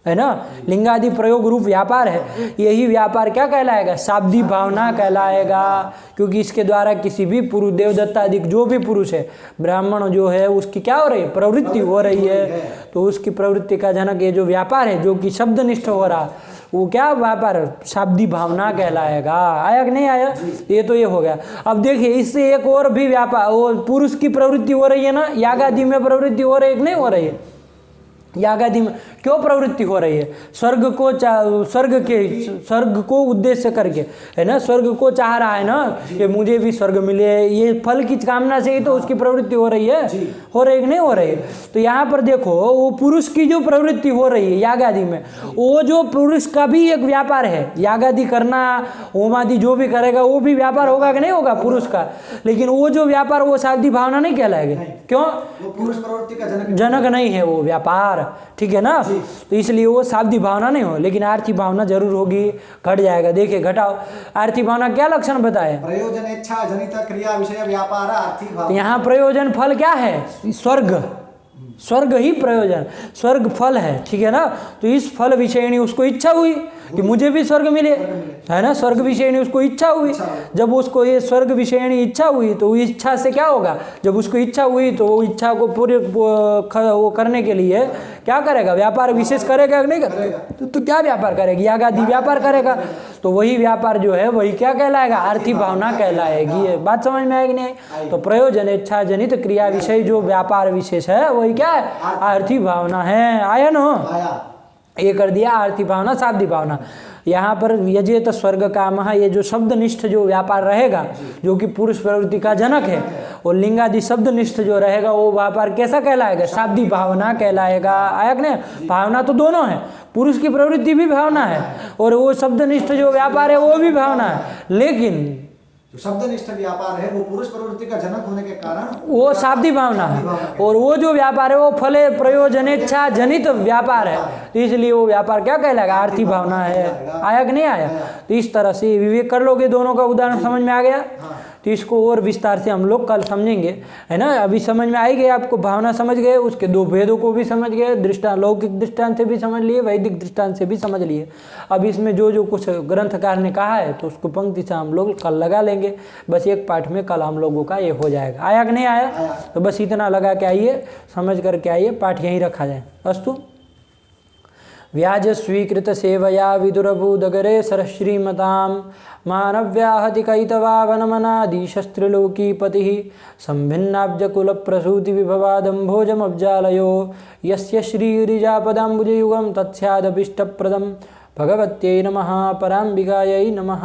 है ना, लिंगादि प्रयोग रूप व्यापार है। यही व्यापार क्या कहलाएगा? शाब्दिक भावना कहलाएगा, क्योंकि इसके द्वारा किसी भी पुरुष, देवदत्ता आदि जो भी पुरुष है, ब्राह्मण जो है, उसकी क्या हो रही है? प्रवृत्ति हो रही है। तो उसकी प्रवृत्ति का जनक ये जो व्यापार है, जो कि शब्दनिष्ठ हो रहा, वो क्या व्यापार? शाब्दिक भावना कहलाएगा। आया कि नहीं आया? ये तो ये हो गया। अब देखिए इससे एक और भी व्यापार, वो पुरुष की प्रवृत्ति हो रही है ना, याग आदि में प्रवृत्ति हो रही है कि नहीं हो रही है? याग आदि में क्यों प्रवृत्ति हो रही है? स्वर्ग को उद्देश्य करके, है ना, स्वर्ग को चाह रहा है ना कि मुझे भी स्वर्ग मिले, ये फल की कामना से ही तो उसकी प्रवृत्ति हो रही है, हो रही कि नहीं हो रही है? तो यहाँ पर देखो, वो पुरुष की जो प्रवृत्ति हो रही है याग आदि में, वो जो पुरुष का भी एक व्यापार है, याग आदि करना, होम आदि जो भी करेगा वो भी व्यापार होगा कि नहीं होगा पुरुष का, लेकिन वो जो व्यापार वो शाब्दिक भावना नहीं कहलाएगा। क्यों? वो पुरुष प्रवृत्ति का जनक नहीं है वो व्यापार, ठीक है ना। तो इसलिए वो शाब्दिक भावना नहीं हो, लेकिन आर्थिक भावना जरूर होगी, घट जाएगा। देखिए घटाओ, आर्थिक भावना क्या लक्षण बताए? प्रयोजन इच्छा जनित क्रिया विषय व्यापार आर्थिक भावना। यहाँ प्रयोजन फल क्या है? स्वर्ग ही प्रयोजन, स्वर्ग फल है, ठीक है ना। तो इस फल विषयनी उसको इच्छा हुई कि मुझे भी स्वर्ग मिले, है ना, स्वर्ग विषयनी उसको इच्छा हुई। जब उसको ये स्वर्ग विषयनी इच्छा हुई तो इच्छा से क्या होगा? जब उसको इच्छा हुई तो वो इच्छा को पूरे वो करने के लिए क्या करेगा? व्यापार विशेष करेगा कि नहीं करेगा? तो क्या व्यापार करेगा? याग आदि व्यापार करेगा। तो वही व्यापार जो है वही क्या कहलाएगा? आर्थिक भावना कहलाएगी। ये बात समझ में आएगी नहीं? तो प्रयोजन इच्छा जनित क्रिया विषय जो व्यापार विशेष है वही क्या है? आर्थिक भावना है। आया ना, ये कर दिया आर्थिक भावना, शाब्दिक भावना। यहाँ पर यजेत स्वर्ग काम, ये जो शब्दनिष्ठ जो व्यापार रहेगा, जो कि पुरुष प्रवृत्ति का जनक है, और लिंगादि शब्दनिष्ठ जो रहेगा वो व्यापार कैसा कहलाएगा? शाब्दिक भावना कहलाएगा। आया कि नहीं? भावना तो दोनों है, पुरुष की प्रवृत्ति भी भावना है और वो शब्दनिष्ठ जो व्यापार है वो भी भावना है, लेकिन जो शब्दनिष्ठ व्यापार है वो पुरुष प्रवृत्ति का जनक होने के कारण वो शाब्दिक भावना है, और वो जो व्यापार है वो फले प्रयोजनेच्छा जनित व्यापार है, तो इसलिए वो व्यापार क्या कहलाएगा? आर्थिक भावना है। आया कि नहीं आया? तो इस तरह से विवेक कर लोगे, दोनों का उदाहरण समझ में आ गया। तो इसको और विस्तार से हम लोग कल समझेंगे, है ना। अभी समझ में आई गई आपको, भावना समझ गए, उसके दो भेदों को भी समझ गए, दृष्टांत, लौकिक दृष्टांत से भी समझ लिए, वैदिक दृष्टांत से भी समझ लिए। अब इसमें जो जो कुछ ग्रंथकार ने कहा है तो उसको पंक्ति से हम लोग कल लगा लेंगे। बस एक पाठ में कल हम लोगों का ये हो जाएगा। आया कि नहीं आया? तो बस इतना लगा के आइए, समझ करके आइए, पाठ यहीं रखा जाए। अस्तु। व्याज स्वीकृत सेवया विदुरभूदगरे सरश्रीमतां मानव्याहति कैतवा वनमनादिशस्त्रिलोकीपतिः संभिन्नाब्जकुलप्रसूति विभवादम्भोजमब्जालयो यस्य श्रीरिजापदाम्बुजयुगं तत्स्यादभीष्टप्रदं भगवत्यै नमः। पराम्बिकायै नमः।